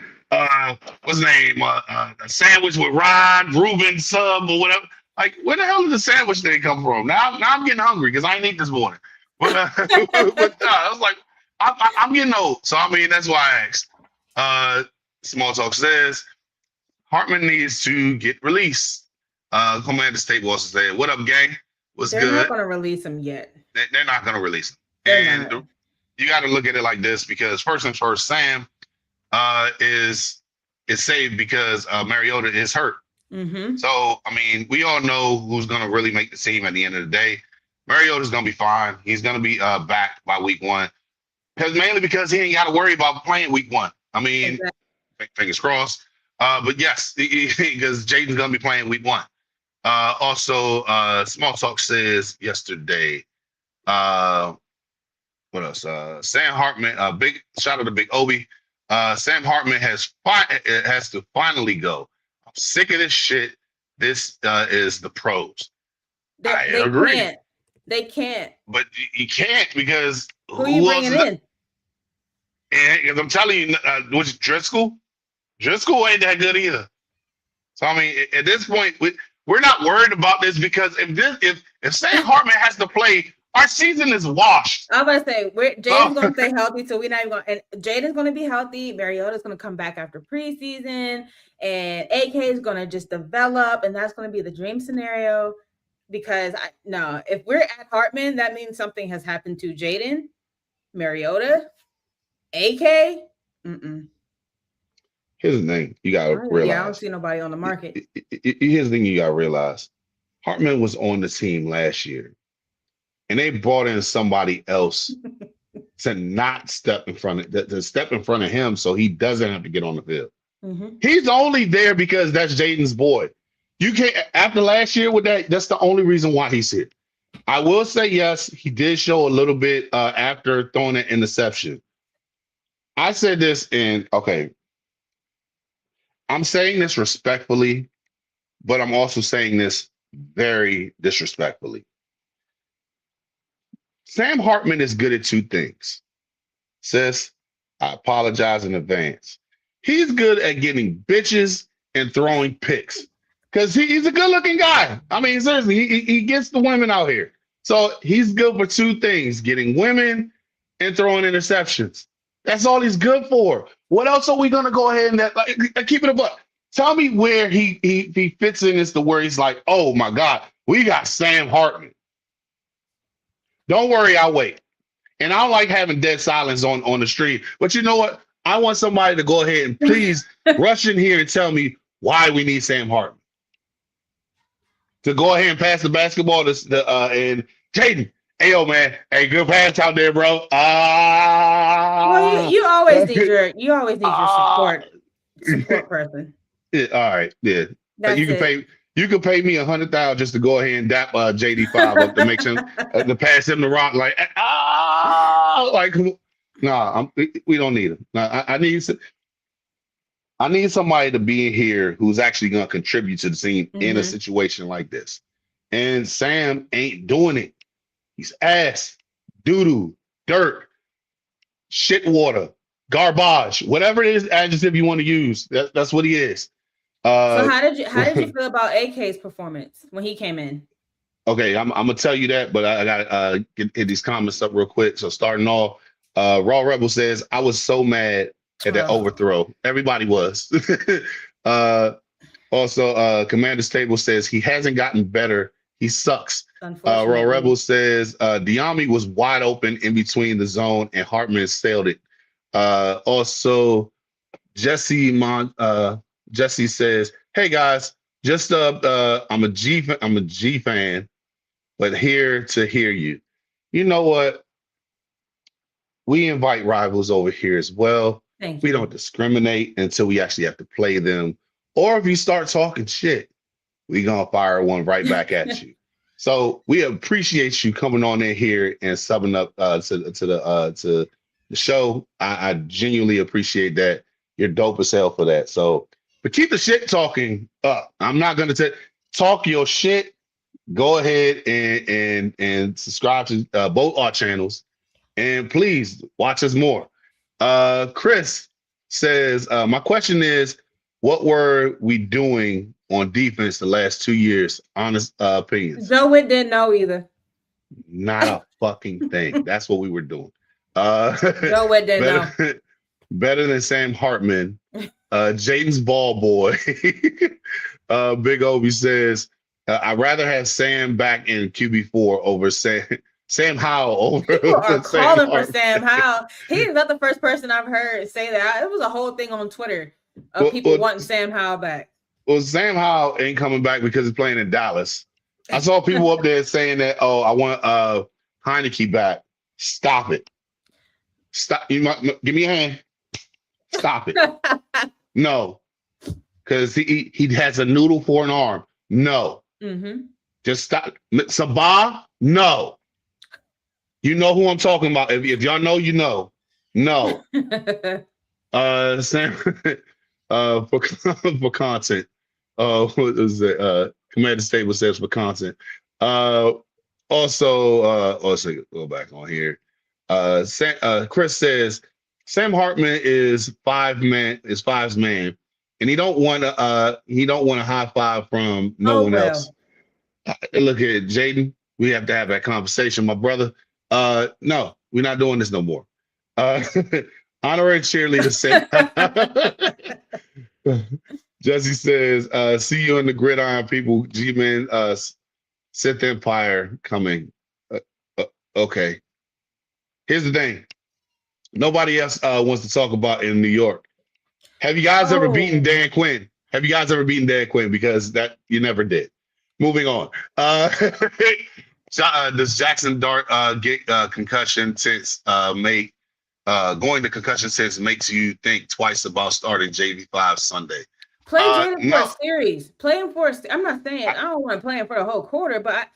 what's his name? A sandwich with Ron, Reuben, sub or whatever. Like where the hell did the sandwich thing come from? Now I'm getting hungry because I ain't eat this morning. But I was like, I'm getting old. So I mean that's why I asked. Small Talk says Hartman needs to get released. Commander's Table also said, "What up, gang? What's good?" They're not going to release him yet. They're not going to release him. And you got to look at it like this because first and first, Sam is saved because Mariota is hurt. So I mean, we all know who's going to really make the team at the end of the day. Mariota's going to be fine. He's going to be back by week 1, mainly because he ain't got to worry about playing week 1. I mean, fingers crossed. But yes, because Jaden's going to be playing week 1. Also, Small Talk says yesterday, what else? Sam Hartman, big shout out to Big Obi. Sam Hartman has to finally go. I'm sick of this shit. This is the pros. I agree. They can't. But you can't because who are you bringing in? And I'm telling you, which Driscoll? Driscoll ain't that good either. So I mean, at this point, we're not worried about this because if Sam Hartman has to play, our season is washed. I was about to say, Jaden's going to stay healthy, so we're not even going. And Jaden's going to be healthy. Mariota's going to come back after preseason, and AK is going to just develop, and that's going to be the dream scenario. Because if we're at Hartman, that means something has happened to Jaden, Mariota, AK. Here's the thing you gotta realize. Yeah, I don't see nobody on the market. Here's the thing you gotta realize. Hartman was on the team last year, and they brought in somebody else to not step in front of him, so he doesn't have to get on the field. He's only there because that's Jaden's boy. You can't after last year with that. That's the only reason why he's here. I will say yes, he did show a little bit after throwing an interception. I said this I'm saying this respectfully, but I'm also saying this very disrespectfully. Sam Hartman is good at 2 things. Sis, I apologize in advance. He's good at getting bitches and throwing picks. Because he's a good-looking guy. I mean, seriously, he gets the women out here. So he's good for 2 things, getting women and throwing interceptions. That's all he's good for. What else are we going to go ahead and keep it a buck? Tell me where he fits in as to where he's like, oh, my God, we got Sam Hartman. Don't worry, I'll wait. And I don't like having dead silence on the street. But you know what? I want somebody to go ahead and please rush in here and tell me why we need Sam Hartman. To go ahead and pass the basketball and Jaden, hey yo man, hey good pass out there, bro. Well, you always need your support person. Yeah, all right, yeah. You can pay You could pay me $100,000 just to go ahead and dap JD5 up to make him to pass him the rock like like nah. We don't need him. Nah, I need somebody to be in here who's actually going to contribute to the team in a situation like this. And Sam ain't doing it. He's ass, doo-doo, dirt, shit water, garbage, whatever it is adjective you want to use. That's what he is. So how did you feel about AK's performance when he came in? Okay, I'm gonna tell you that, but I gotta get these comments up real quick. So starting off, Raw Rebel says, I was so mad at that overthrow. Everybody was. Also, Commander's Table says he hasn't gotten better. He sucks. Raw Rebel says Diami was wide open in between the zone and Hartman sailed it. Also, Jesse says, hey guys, just I'm a G fan, but here to hear you. You know what? We invite rivals over here as well. We don't discriminate until we actually have to play them. Or if you start talking shit, we gonna fire one right back at you. So we appreciate you coming on in here and subbing up to the show. I genuinely appreciate that. You're dope as hell for that. So, but keep the shit talking up. I'm not gonna talk your shit. Go ahead and subscribe to both our channels, and please watch us more. Chris says, my question is, what were we doing on defense the last 2 years? Honest opinions. Joe Witt didn't know either. Not a fucking thing. That's what we were doing. Joe Witt didn't know. Better than Sam Hartman. Jaden's ball boy. Big Obi says, I'd rather have Sam back in QB4 over Sam Howell over. People are calling for Sam Howell. He's not the first person I've heard say that. It was a whole thing on Twitter of people wanting Sam Howell back. Well, Sam Howell ain't coming back because he's playing in Dallas. I saw people up there saying that, I want Heineke back. Stop it. Stop. Give me a hand. Stop it. No. Because he has a noodle for an arm. No. Just stop. Sabah? No. You know who I'm talking about. If y'all know, you know. No. Sam, for content. What is it? Commander Stable says for content. Also, go back on here. Chris says Sam Hartman is five's man, and he don't want a high five from no one else. Look at Jaden. We have to have that conversation, my brother. No, we're not doing this no more. Honorary cheerleader said. Jesse says, see you in the gridiron, people. G-Man, Sith Empire coming. Okay. Here's the thing. Nobody else wants to talk about in New York. Have you guys ever beaten Dan Quinn? Have you guys ever beaten Dan Quinn? Because that you never did. Moving on. Does Jackson Dart get concussion since going to concussion since makes you think twice about starting JV5 Sunday? Play Jaden for a series. Play him for I'm not saying I don't want to play him for the whole quarter, but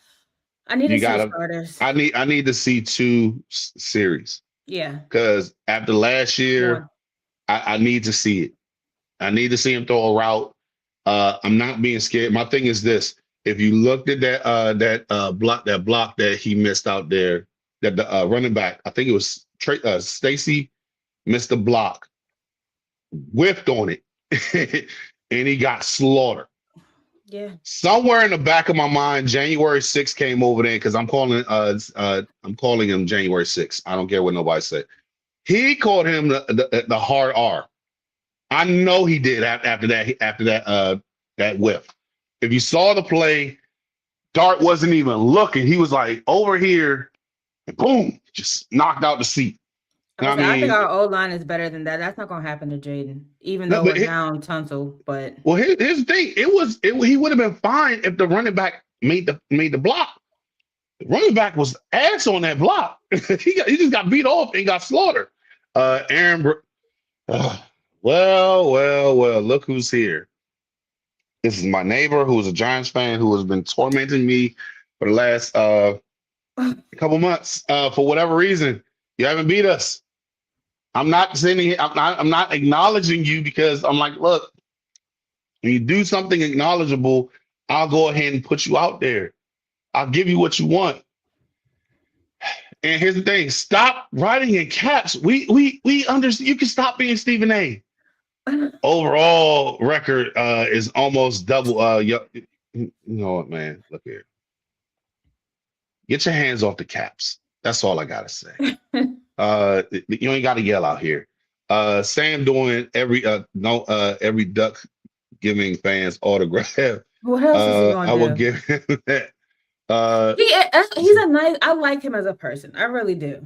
I need to see starters. I need to see 2 series. Yeah. Because after last year, I need to see it. I need to see him throw a route. I'm not being scared. My thing is this: if you looked at that block that he missed out there, that the running back, I think it was Stacy, missed the block, whiffed on it, and he got slaughtered. Yeah. Somewhere in the back of my mind, January 6th came over there because I'm calling him January 6th. I don't care what nobody said. He called him the hard R. I know he did after that whiff. If you saw the play, Dart wasn't even looking. He was like over here, and boom, just knocked out the seat. I think our O-line is better than that. That's not going to happen to Jaden, even though we're down Tunsil. But here's the thing: he would have been fine if the running back made the block. The running back was ass on that block. he just got beat off and got slaughtered. Aaron, well, look who's here. This is my neighbor who is a Giants fan who has been tormenting me for the last couple months. For whatever reason, you haven't beat us. I'm not sending. I'm not acknowledging you because I'm like, look, when you do something acknowledgeable, I'll go ahead and put you out there. I'll give you what you want. And here's the thing: stop writing in caps. We understand. You can stop being Stephen A. Overall record is almost double. You know what, man? Look here. Get your hands off the caps. That's all I gotta say. You ain't gotta yell out here. Sam doing every duck giving fans autograph. What else is he gonna I will do? give him that. He's a nice. I like him as a person. I really do.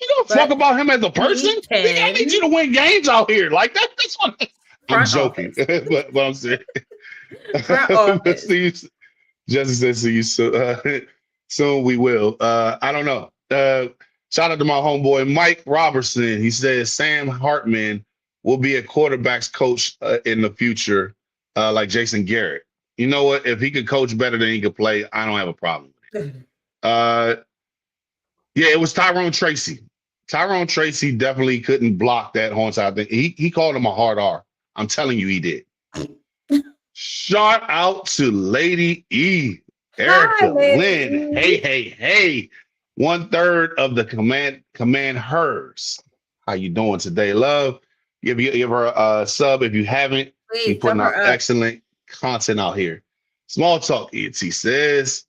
You don't talk about him as a person. I need you to win games out here. Like that. That's what I'm joking, but I'm saying. See you, Jesse says, "See you soon. Soon we will." I don't know. Shout out to my homeboy Mike Robertson. He says Sam Hartman will be a quarterbacks coach in the future, like Jason Garrett. You know what? If he could coach better than he could play, I don't have a problem with it. Yeah, it was Tyrone Tracy. Tyrone Tracy definitely couldn't block that whole entire thing. He called him a hard R. I'm telling you, he did. Shout out to Lady E, Erica Lynn. Hey. 1/3 of the command hers. How you doing today, love? Give her a sub if you haven't. She's putting out excellent content out here. Small talk, ET says.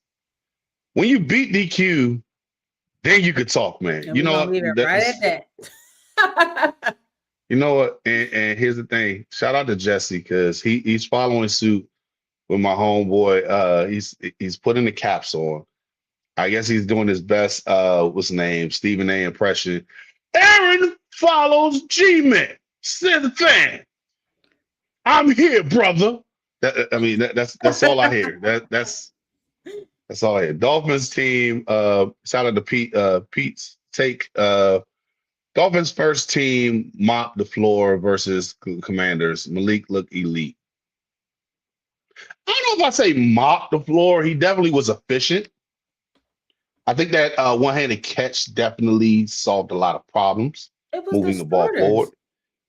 When you beat DQ, then you could talk, man. And you know what? Right at that. You know what? And here's the thing. Shout out to Jesse because he's following suit with my homeboy. He's putting the caps on. I guess he's doing his best. What's his name? Stephen A. impression. Aaron follows G-Man. Said the fan. I'm here, brother. That's all I hear. That's all I hear. Dolphins team. Shout out to Pete's take. Dolphins first team mopped the floor versus Commanders. Malik looked elite. I don't know if I say mopped the floor. He definitely was efficient. I think that one-handed catch definitely solved a lot of problems moving the ball forward.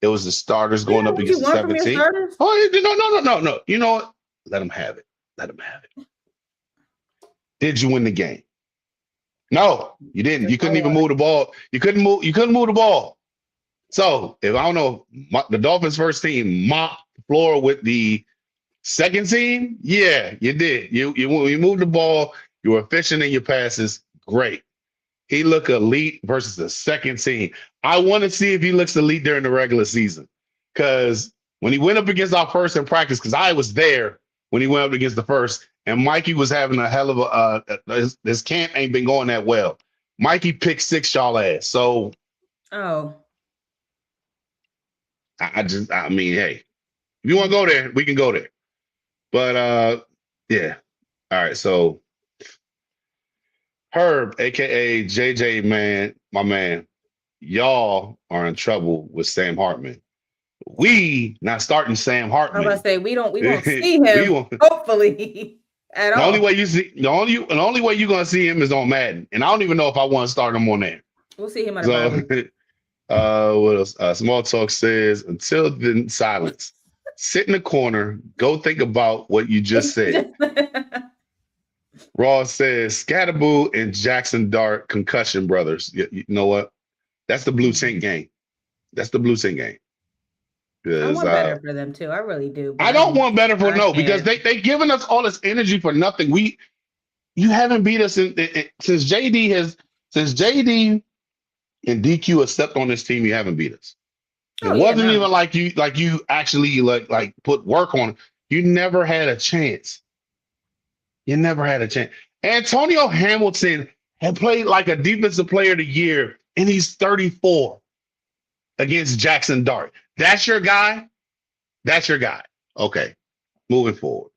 It was the starters going up against the 17. Oh, no. You know what? Let them have it. Did you win the game? No, you didn't. You couldn't even move the ball. You couldn't move the ball. So if I don't know, the Dolphins first team mopped the floor with the second team. Yeah, you did. You moved the ball. You were efficient in your passes. Great. He looked elite versus the second team. I want to see if he looks elite during the regular season. Because when he went up against our first in practice, because I was there when he went up against the first, and Mikey was having a hell of his camp ain't been going that well. Mikey picked 6 y'all ass. So, I mean, hey, if you want to go there, we can go there. But yeah. All right. So Herb, aka JJ, man, my man, y'all are in trouble with Sam Hartman. We not starting Sam Hartman. I was about to say we won't see him. Hopefully, at all. The only way you're gonna see him is on Madden, and I don't even know if I want to start him on there. We'll see him at the what else? Small Talk says, until then, silence. Sit in the corner. Go think about what you just said. Ross says, Scatterboo and Jackson Dart concussion brothers. You know what? That's the blue tint game. I want better for them too. I really do. I don't want better for because they giving us all this energy for nothing. You haven't beat us since JD and DQ have stepped on this team. You haven't beat us. It wasn't even like you actually like put work on it. You never had a chance. Antonio Hamilton had played like a defensive player of the year, and he's 34 against Jackson Dart. That's your guy? Okay, moving forward.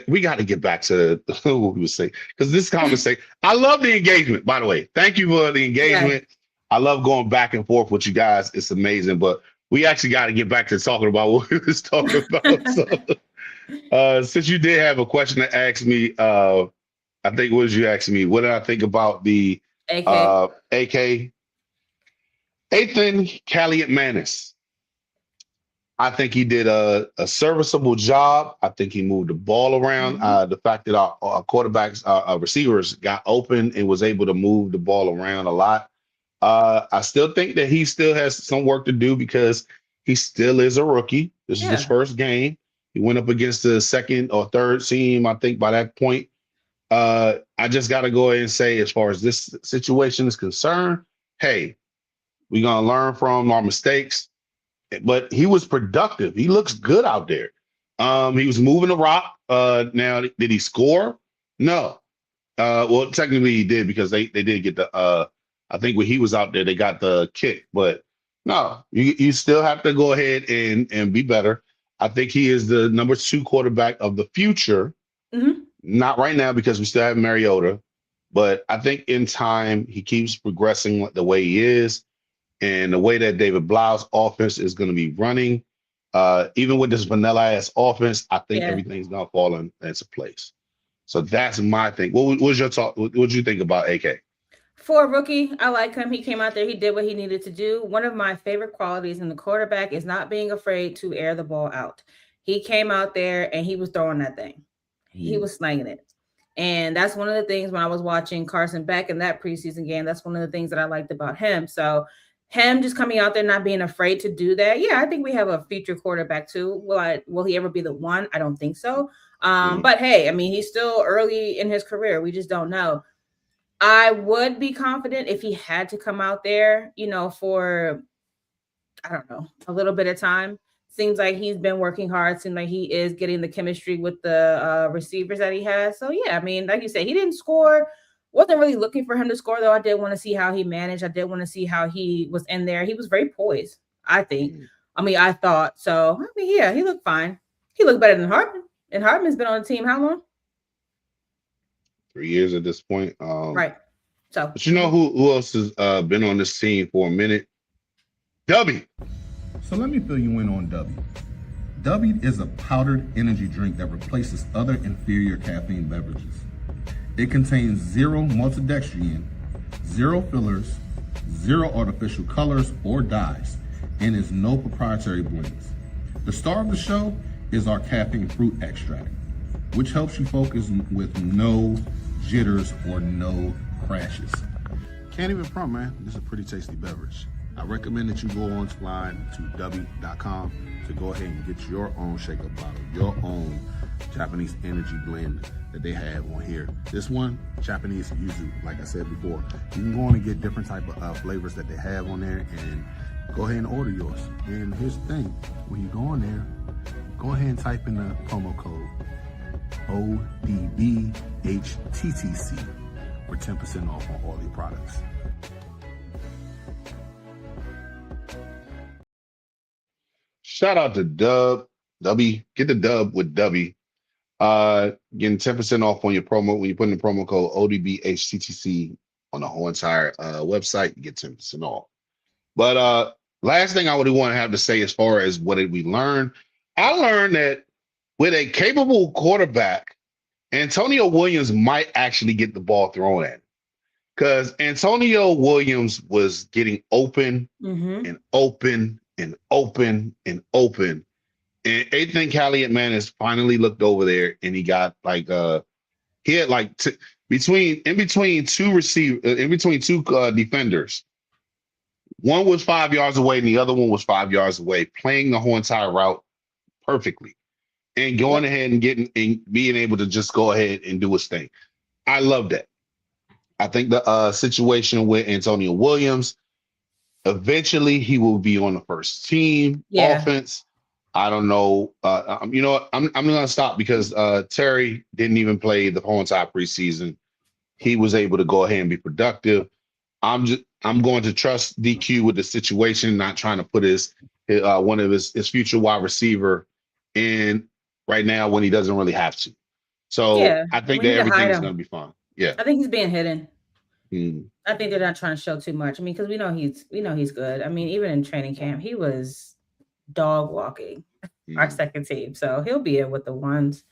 We got to get back to what we were saying, because this conversation, I love the engagement, by the way. Thank you for the engagement. Yeah. I love going back and forth with you guys. It's amazing. But we actually got to get back to talking about what we was talking about. So, since you did have a question to ask me, I think what did you ask me? What did I think about the AK. AK Ethan Calliot Manis? I think he did a serviceable job. I think he moved the ball around. Mhm. The fact that our quarterbacks, our receivers got open and was able to move the ball around a lot. I still think that he still has some work to do because he still is a rookie. This is his Yeah. first game. He went up against the second or third team, I think, by that point. I just got to go ahead and say, as far as this situation is concerned, hey, we're going to learn from our mistakes. But he was productive. He looks good out there. He was moving the rock. Now, did he score? No. Well, technically he did because they did get the I think when he was out there, they got the kick. But no, you still have to go ahead and be better. I think he is the number 2 quarterback of the future. Mhm. Not right now because we still have Mariota. But I think in time he keeps progressing the way he is. And the way that David Blau's offense is going to be running, even with this vanilla ass offense, I think Yeah. everything's going to fall into place. So that's my thing. What was your talk? What did you think about AK? For a rookie, I like him. He came out there, he did what he needed to do. One of my favorite qualities in the quarterback is not being afraid to air the ball out. He came out there and he was throwing that thing. He Mm, was slanging it. And that's one of the things when I was watching Carson Beck in that preseason game, that's one of the things that I liked about him. So him just coming out there not being afraid to do that. Yeah, I think we have a future quarterback too. Will he ever be the one? I don't think so. mm, But hey, I mean, he's still early in his career. We just don't know. I would be confident if he had to come out there, for I don't know, a little bit of time. Seems like he's been working hard. Seems like he is getting the chemistry with the receivers that he has. So yeah, I mean, like you said, he didn't score. Wasn't really looking for him to score though. I did want to see how he managed. I did want to see how he was in there. He was very poised. I think. mm. I mean, I thought so. I mean, yeah, he looked fine. He looked better than Hartman. And Hartman's been on the team how long? 3 years at this point. Right. So But you know who else has been on this team for a minute? Dubby. So let me fill you in on W. W is a powdered energy drink that replaces other inferior caffeine beverages. It contains 0 maltodextrin, 0 fillers, 0 artificial colors or dyes, and is no proprietary blends. The star of the show is our caffeine fruit extract, which helps you focus with no jitters or no crashes. Can't even front, man. This is a pretty tasty beverage. I recommend that you go online to w.com to go ahead and get your own shaker bottle, your own Japanese energy blend that they have on here. This one, Japanese yuzu, like I said before. You can go on and get different type of flavors that they have on there and go ahead and order yours. And here's the thing, when you go on there, go ahead and type in the promo code ODBHTTC for 10% off on all your products. Shout out to Dub. W. Get the dub with W. Getting 10% off on your promo when you put in the promo code ODBHTTC on the whole entire website. You get 10% off. But last thing I would want to have to say as far as what did we learn, I learned that with a capable quarterback, Antonio Williams might actually get the ball thrown at him because Antonio Williams was getting open mm-hmm. and open and open and open. And Ethan Calliot Manis finally looked over there and he got like he had like between two defenders. One was 5 yards away and the other one was 5 yards away, playing the whole entire route perfectly and going Yep. ahead and being able to just go ahead and do his thing. I love that. I think the situation with Antonio Williams, eventually he will be on the first team Yeah. offense. I don't know. You know what? I'm going to stop because Terry didn't even play the whole entire preseason. He was able to go ahead and be productive. I'm going to trust DQ with the situation, not trying to put his one of his future wide receiver in right now when he doesn't really have to. So Yeah. I think We that need to hide everything's him. going to be fine. Yeah. I think he's being hidden. Mm. I think they're not trying to show too much. I mean, because we know he's good. I mean, even in training camp, he was dog walking our second team. So he'll be in with the ones.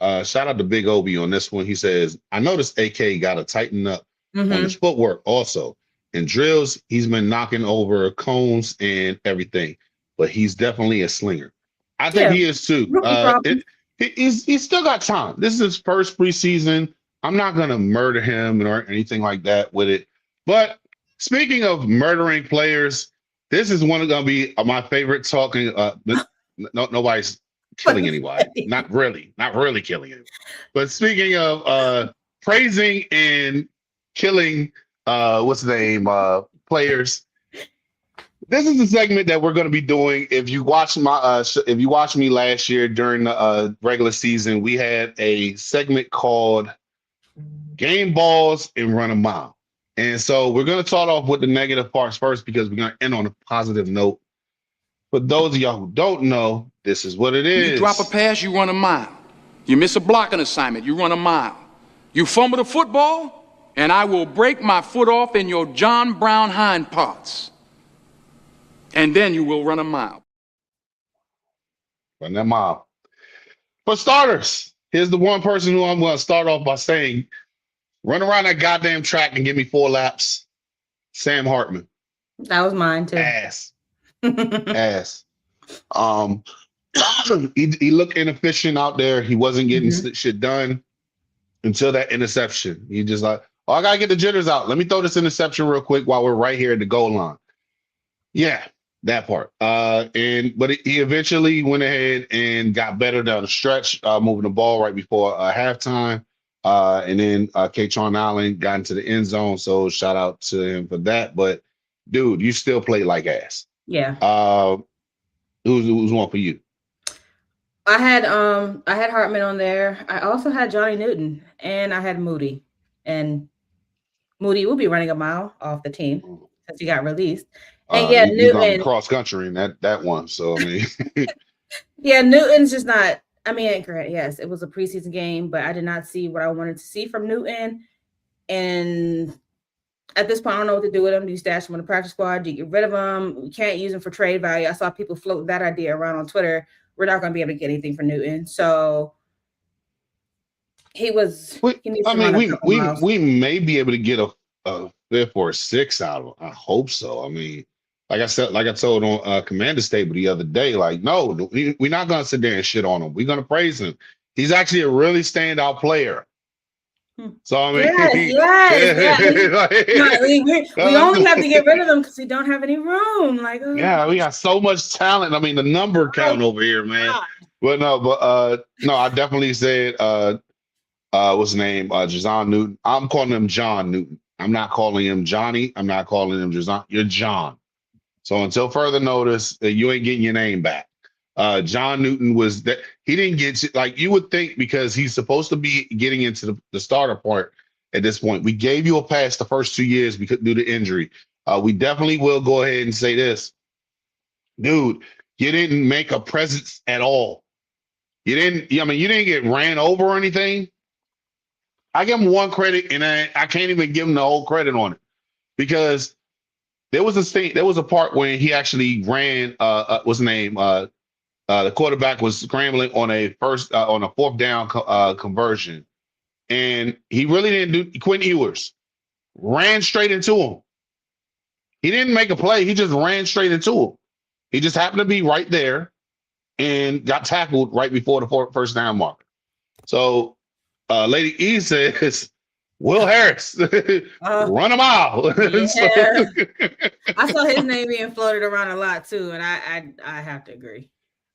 Shout out to Big Obi on this one. He says, I noticed AK got to tighten up on Mhm. his footwork also. In drills, he's been knocking over cones and everything, but he's definitely a slinger. I think Yeah. he is too. Rookie problem. He's still got time. This is his first preseason. I'm not going to murder him or anything like that with it. But speaking of murdering players, this is one of going to be my favorite talking. Nobody's killing anybody. Not really killing anyone. But speaking of praising and killing what's the name players, this is the segment that we're going to be doing. If you watch if you watched me last year during the regular season, we had a segment called Game Balls and Run a Mile. And so we're going to start off with the negative parts first because we're going to end on a positive note. For those of y'all who don't know, this is what it is. You drop a pass, you run a mile. You miss a blocking assignment, you run a mile. You fumble the football, and I will break my foot off in your John Brown hind parts. And then you will run a mile. Run that mile. For starters, here's the one person who I'm going to start off by saying, run around that goddamn track and give me 4 laps. Sam Hartman. That was mine too. Ass. He looked inefficient out there. He wasn't getting shit done until that interception. He just like, oh, I gotta get the jitters out. Let me throw this interception real quick while we're right here at the goal line. Yeah, that part. But he eventually went ahead and got better down the stretch, moving the ball right before halftime. And then Kaytron Allen got into the end zone. So shout out to him for that. But dude, you still play like ass. Yeah. Who's one for you? I had Hartman on there. I also had Johnny Newton and I had Moody. And Moody will be running a mile off the team since he got released. And yeah, Newton cross country in that one. So I mean, yeah, Newton's just not. I mean, yes, it was a preseason game, but I did not see what I wanted to see from Newton. And at this point, I don't know what to do with him. Do you stash him on the practice squad? Do you get rid of him? We can't use him for trade value. I saw people float that idea around on Twitter. We're not going to be able to get anything for Newton. So he was. We may be able to get a 5th or a 6th out of him. I hope so. I mean, like I told on Commander Stable the other day, like, no, we're not going to sit there and shit on him. We're going to praise him. He's actually a really standout player. So I mean, we only have to get rid of them because we don't have any room. Like, yeah, we got so much talent. I mean, the number count over here, man. But no, I definitely said what's his name? Jazon Newton. I'm calling him John Newton. I'm not calling him Johnny. I'm not calling him Jazon. You're John. So until further notice, you ain't getting your name back. John Newton was that he didn't get like you would think because he's supposed to be getting into the starter part at this point. We gave you a pass the first 2 years because due to injury. We definitely will go ahead and say this, dude. You didn't make a presence at all. You didn't get ran over or anything. I give him one credit, and I can't even give him the whole credit on it because there was a part when he actually ran. What's the name? The quarterback was scrambling on a 4th down conversion, and he really didn't do. Quinn Ewers ran straight into him. He didn't make a play. He just ran straight into him. He just happened to be right there and got tackled right before the first down marker. So, Lady E says, Will Harris, run a mile. Yeah. I saw his name being floated around a lot too, and I have to agree.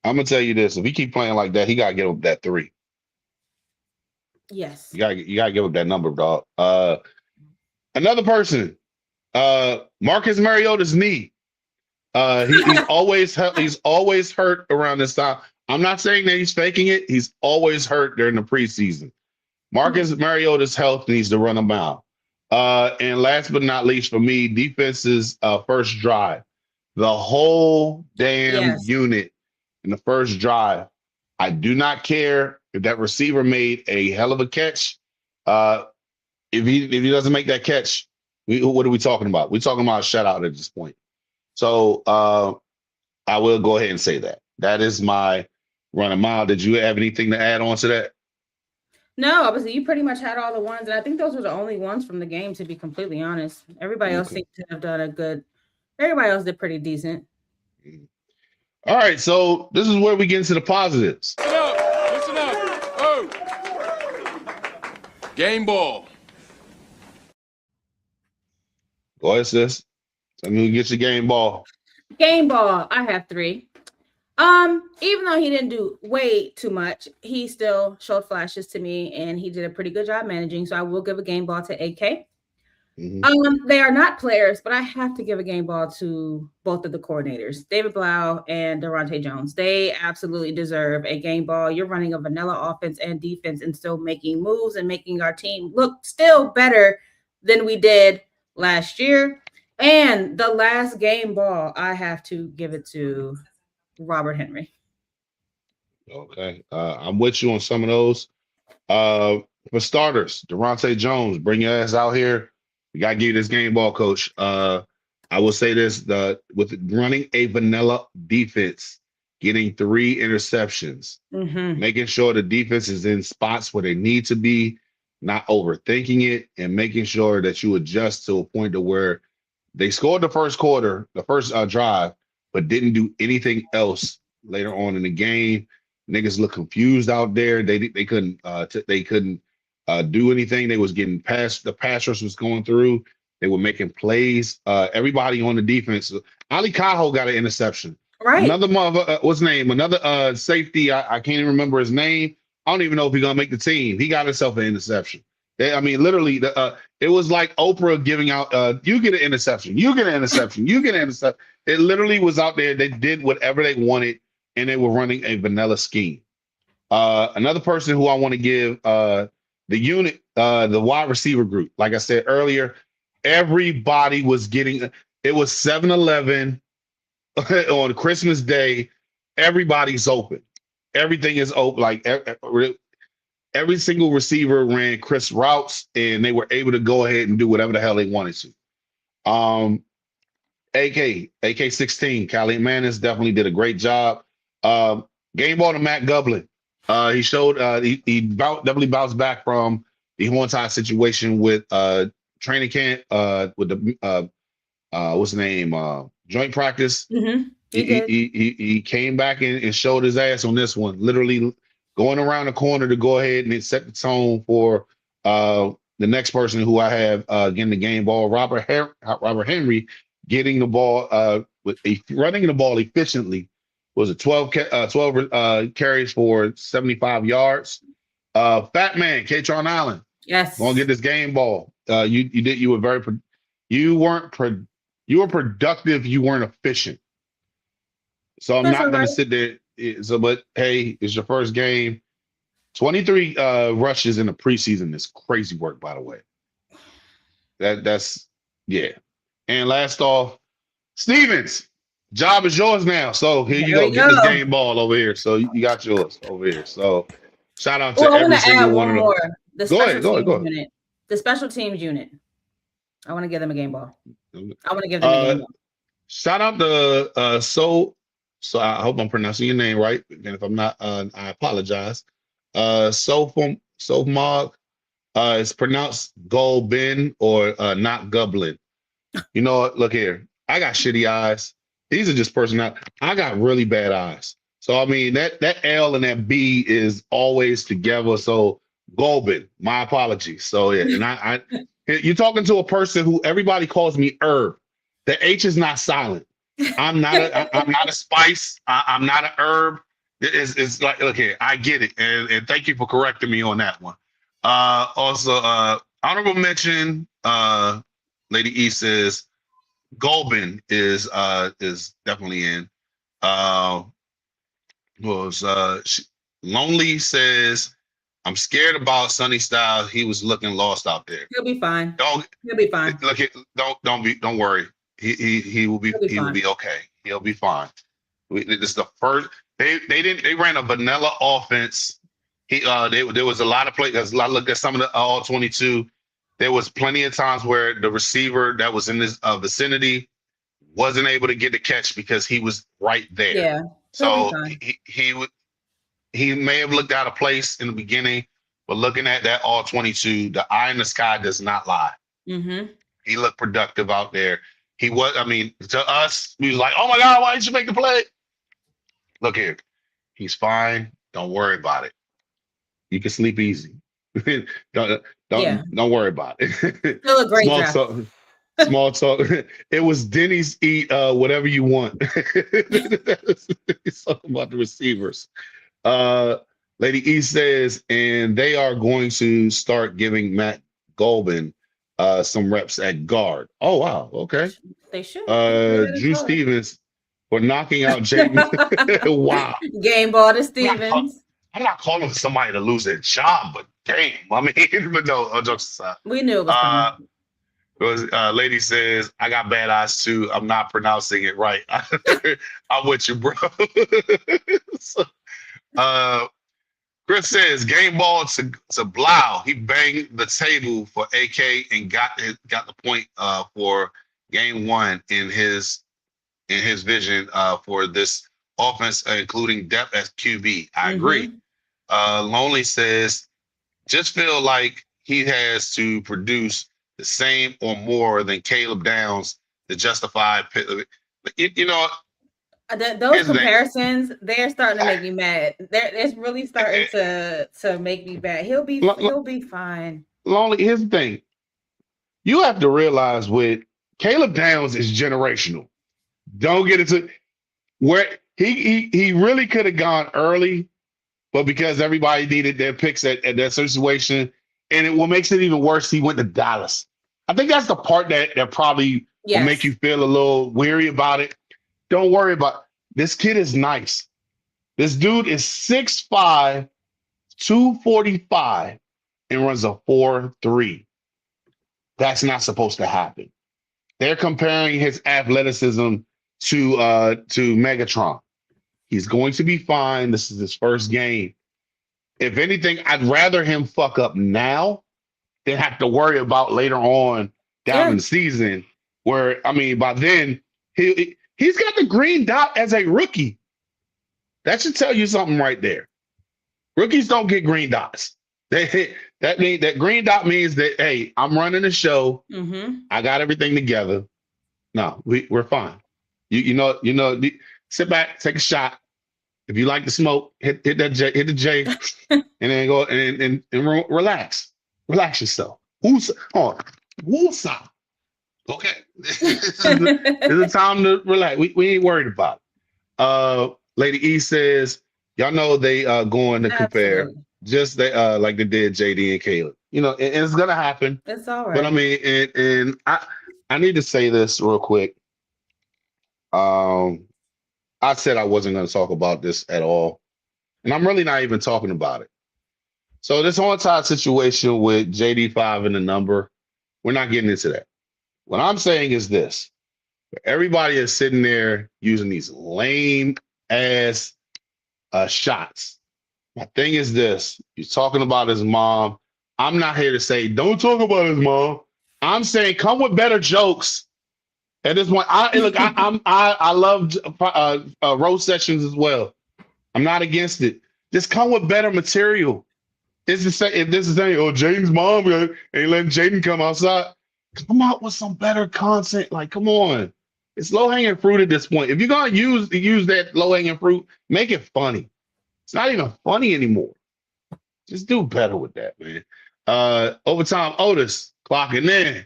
I'm gonna tell you this: if he keep playing like that, he gotta give up that 3. Yes, you gotta give up that number, dog. Another person, Marcus Mariota's knee. He's always hurt around this time. I'm not saying that he's faking it. He's always hurt during the preseason. Marcus Mariota's health needs to run a mile. And last but not least, for me, defense's first drive. The whole damn unit in the first drive. I do not care if that receiver made a hell of a catch. If he doesn't make that catch, what are we talking about? We're talking about a shutout at this point. So I will go ahead and say that. That is my run a mile. Did you have anything to add on to that? No, obviously you pretty much had all the ones, and I think those were the only ones from the game, to be completely honest. Everybody else Okay. seemed to have done a good. Everybody else did pretty decent. All right, so this is where we get into the positives. Listen up. Listen up. Oh. Game ball. Go ahead, sis. Tell me who gets your game ball. Game ball, I have 3. Even though he didn't do way too much, he still showed flashes to me, and he did a pretty good job managing. So I will give a game ball to AK. They are not players, but I have to give a game ball to both of the coordinators, David Blau and Durante Jones. They absolutely deserve a game ball. You're running a vanilla offense and defense and still making moves and making our team look still better than we did last year. And the last game ball, I have to give it to Robert Henry. Okay. I'm with you on some of those. For starters, Durante Jones, bring your ass out here. We got to give you this game ball, coach. I will say this, with running a vanilla defense, getting 3 interceptions, making sure the defense is in spots where they need to be, not overthinking it, and making sure that you adjust to a point to where they scored the first quarter, the first drive, but didn't do anything else later on in the game. Niggas look confused out there. They couldn't do anything. They was getting past, the pass rush was going through. They were making plays. Everybody on the defense. Ali Cajo got an interception. Right. Another what's his name? Another safety. I can't even remember his name. I don't even know if he's gonna make the team. He got himself an interception. I mean, literally, it was like Oprah giving out, you get an interception, you get an interception, you get an interception. It literally was out there. They did whatever they wanted, and they were running a vanilla scheme. Another person who I want to give the unit, the wide receiver group. Like I said earlier, everybody was getting, it was 7-Eleven on Christmas Day. Everybody's open. Everything is open. Like every single receiver ran crisp routes, and they were able to go ahead and do whatever the hell they wanted to. AK-16, Callie Manis definitely did a great job. Game ball to Matt Gublin. He showed he definitely bounced back from the Hornets situation with training camp with the what's the name, joint practice. He came back and showed his ass on this one, literally going around the corner to go ahead and set the tone for the next person who I have getting the game ball, Robert Henry, getting the ball running the ball efficiently. Was it 12 carries for 75 yards? Fat man, Katron Allen. Yes. Gonna get this game ball. You were productive, you weren't efficient. So I'm not gonna sit there. So, but hey, it's your first game. 23 rushes in the preseason is crazy work, by the way. That's yeah. And last off, Stevens. Job is yours now. So here you go. Get this game ball over here. So you got yours over here. So shout out to every single one of them. Go ahead. Unit. The special teams unit. I want to give them a game ball. I want to give them a game ball. Shout out to so I hope I'm pronouncing your name right. And if I'm not, I apologize. Sophomog. It's pronounced Golbin or not Gublin. You know what? Look here. I got shitty eyes. These are just personality. I got really bad eyes. So I mean that L and that B is always together. So Golbin, my apologies. So yeah, and I you're talking to a person who everybody calls me Herb. The H is not silent. I'm not a spice. I'm not an herb. It's like, look here, I get it. And thank you for correcting me on that one. Also, honorable mention, Lady E says Golbin is definitely in. Lonely says, I'm scared about Sonny Styles. He was looking lost out there. He'll be fine. He'll be fine. Look, don't worry. He will be okay. He'll be fine. This is the first. They ran a vanilla offense. There was a lot of plays. I looked at some of the all 22. There was plenty of times where the receiver that was in this vicinity wasn't able to get the catch because he was right there. Yeah. So he may have looked out of place in the beginning, but looking at that all 22, the eye in the sky does not lie. Mm-hmm. He looked productive out there. He was, I mean, to us, we was like, oh my God, why didn't you make the play? Look here. He's fine. Don't worry about it. You can sleep easy. don't worry about it. Still a great draft. Small talk. It was Denny's eat whatever you want. He's talking about the receivers. Lady E says, and they are going to start giving Matt Golden some reps at guard. Oh wow, okay. They should. Drew Stevens for knocking out Jaden. Wow. Game ball to Stevens. I'm not calling for somebody to lose their job, but damn, I mean, but no, jokes aside. We knew it was coming. Lady says, I got bad eyes too. I'm not pronouncing it right. I'm with you, bro. So, Chris says, game ball to Blau. He banged the table for AK and got the point for game one in his vision for this offense, including depth as QB. I agree. Lonely says, just feel like he has to produce the same or more than Caleb Downs to justify. You know, those comparisons, they're starting to make me mad. It's really starting to make me mad. He'll be fine. Lonely, here's the thing. You have to realize with Caleb Downs is generational. Don't get into where he really could have gone early, but because everybody needed their picks at that situation, and what makes it even worse, he went to Dallas. I think that's the part that probably will make you feel a little weary about it. Don't worry about it. This kid is nice. This dude is 6'5", 245, and runs a 4.3. That's not supposed to happen. They're comparing his athleticism to Megatron. He's going to be fine. This is his first game. If anything, I'd rather him fuck up now than have to worry about later on down in the season. Where, I mean, by then, he's got the green dot as a rookie. That should tell you something right there. Rookies don't get green dots. That green dot means that, hey, I'm running the show. I got everything together. No, we're fine. You know, sit back, take a shot. If you like to smoke, hit the J, and then go and relax. Relax yourself. Woosah. Okay. This is the time to relax. We ain't worried about it. Lady E says, y'all know they going to compare just like they did JD and Caleb. You know, and it's gonna happen. It's all right. But I mean, and I need to say this real quick. I said I wasn't going to talk about this at all, and I'm really not even talking about it. So this on-time situation with JD5 and the number, we're not getting into that. What I'm saying is this. Everybody is sitting there using these lame-ass shots. My thing is this. You're talking about his mom. I'm not here to say, don't talk about his mom. I'm saying come with better jokes. At this point, I love roast sessions as well. I'm not against it. Just come with better material. If this is saying, oh, Jaden's mom ain't letting Jaden come outside, come out with some better content. Like, come on, it's low hanging fruit at this point. If you're gonna use that low hanging fruit, make it funny. It's not even funny anymore. Just do better with that, man. Overtime Otis clocking in.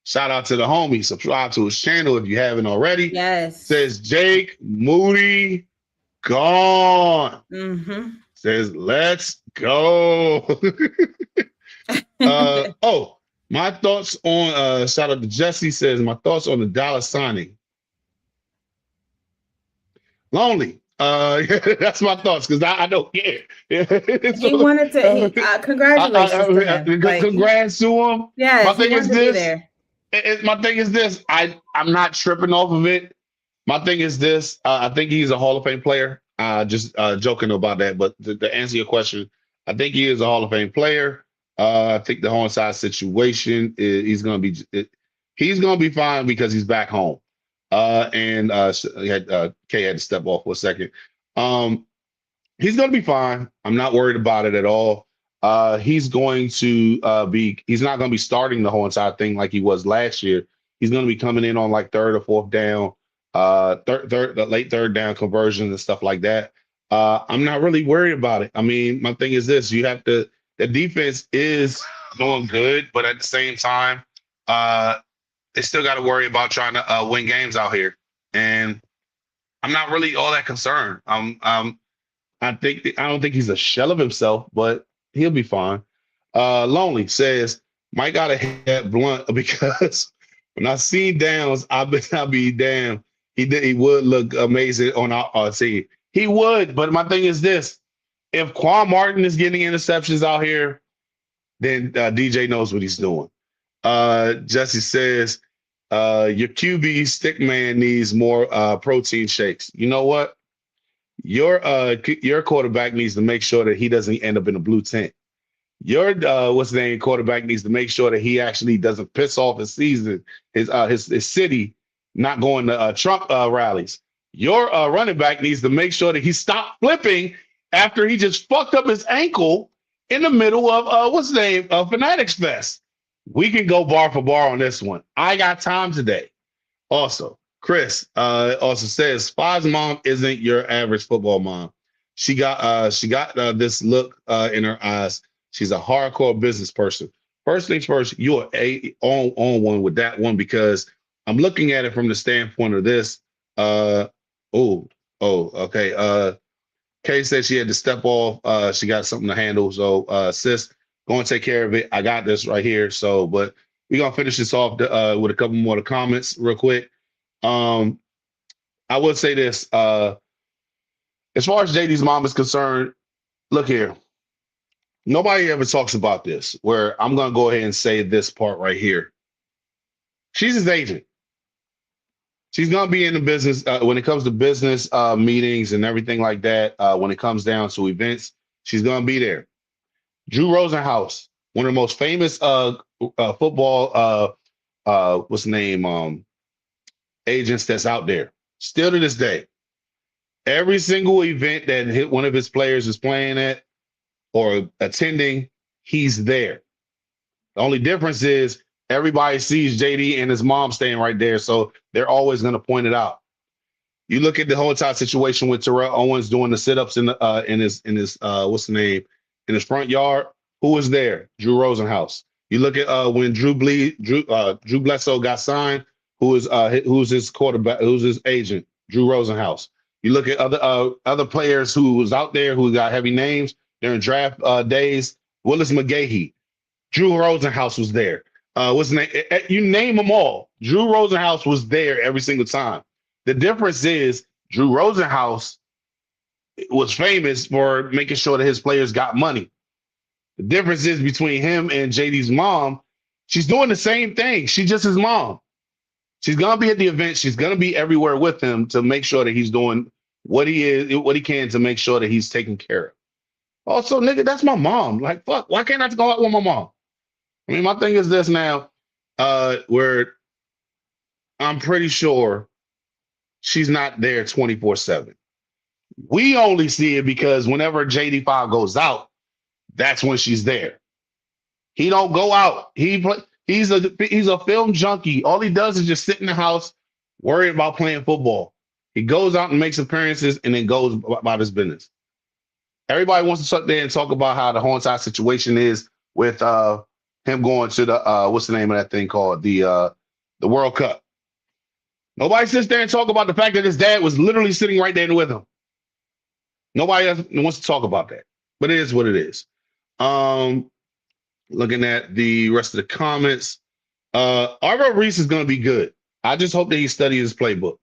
Shout out to the homie. Subscribe to his channel if you haven't already. Yes. Says Jake Moody gone. Says let's go. My thoughts on shout out to Jesse says my thoughts on the Dallas signing. Lonely. That's my thoughts because I don't care. He wanted to. Congratulations to him. Congrats to him. Yeah. My thing is this. My thing is this. I'm not tripping off of it. My thing is this. I think he's a Hall of Fame player. Just joking about that. But to answer your question, I think he is a Hall of Fame player. I think the onside situation he's gonna be fine because he's back home. Kay had to step off for a second. He's going to be fine. I'm not worried about it at all. He's not going to be starting the whole entire thing like he was last year. He's going to be coming in on like third or fourth down, the late third down conversions and stuff like that. I'm not really worried about it. I mean, my thing is this: the defense is doing good, but at the same time, they still got to worry about trying to win games out here. And I'm not really all that concerned. I don't think he's a shell of himself, but he'll be fine. Lonely says Mike got to hit that blunt because when I seen Downs, I'll be damn. He would look amazing on our team. He would, but my thing is this: if Quan Martin is getting interceptions out here, then DJ knows what he's doing. Jesse says your QB stick man needs more protein shakes. You know what? Your quarterback needs to make sure that he doesn't end up in a blue tent. Your quarterback needs to make sure that he actually doesn't piss off his season, his city, not going to Trump rallies. Your running back needs to make sure that he stopped flipping after he just fucked up his ankle in the middle of Fanatics Fest. We can go bar for bar on this one. I got time today. Also, Chris also says Spy's mom isn't your average football mom. She got this look in her eyes. She's a hardcore business person. First things first, you're on one with that one because I'm looking at it from the standpoint of this. Okay. Kay said she had to step off. She got something to handle. So, sis, go and take care of it. I got this right here. So, but we're going to finish this off with a couple more of the comments real quick. I would say this. As far as JD's mom is concerned, look here. Nobody ever talks about this, where I'm going to go ahead and say this part right here. She's his agent. She's going to be in the business when it comes to business meetings and everything like that. When it comes down to events, she's going to be there. Drew Rosenhaus, one of the most famous football, what's the name, agents that's out there. Still to this day, every single event that one of his players is playing at or attending, he's there. The only difference is everybody sees JD and his mom staying right there, so they're always going to point it out. You look at the whole entire situation with Terrell Owens doing the sit-ups in his in his front yard. Who was there? Drew Rosenhaus. You look at when Drew Bledsoe got signed. Who's his quarterback? Who's his agent? Drew Rosenhaus. You look at other players who was out there who got heavy names during draft days. Willis McGahee. Drew Rosenhaus was there. What's the name? You name them all. Drew Rosenhaus was there every single time. The difference is Drew Rosenhaus was famous for making sure that his players got money. The difference is between him and JD's mom, she's doing the same thing. She's just his mom. She's going to be at the event. She's going to be everywhere with him to make sure that he's doing what he can to make sure that he's taken care of. Also, nigga, that's my mom. Like, fuck, why can't I go out with my mom? I mean, my thing is this now, where I'm pretty sure she's not there 24/7. We only see it because whenever JD5 goes out, that's when she's there. He don't go out. He's a film junkie. All he does is just sit in the house, worried about playing football. He goes out and makes appearances and then goes about his business. Everybody wants to sit there and talk about how the whole entire situation is with him going to the what's the name of that thing called? The World Cup. Nobody sits there and talk about the fact that his dad was literally sitting right there with him. Nobody else wants to talk about that. But it is what it is. Looking at the rest of the comments, Arvo Reese is going to be good. I just hope that he studies his playbook.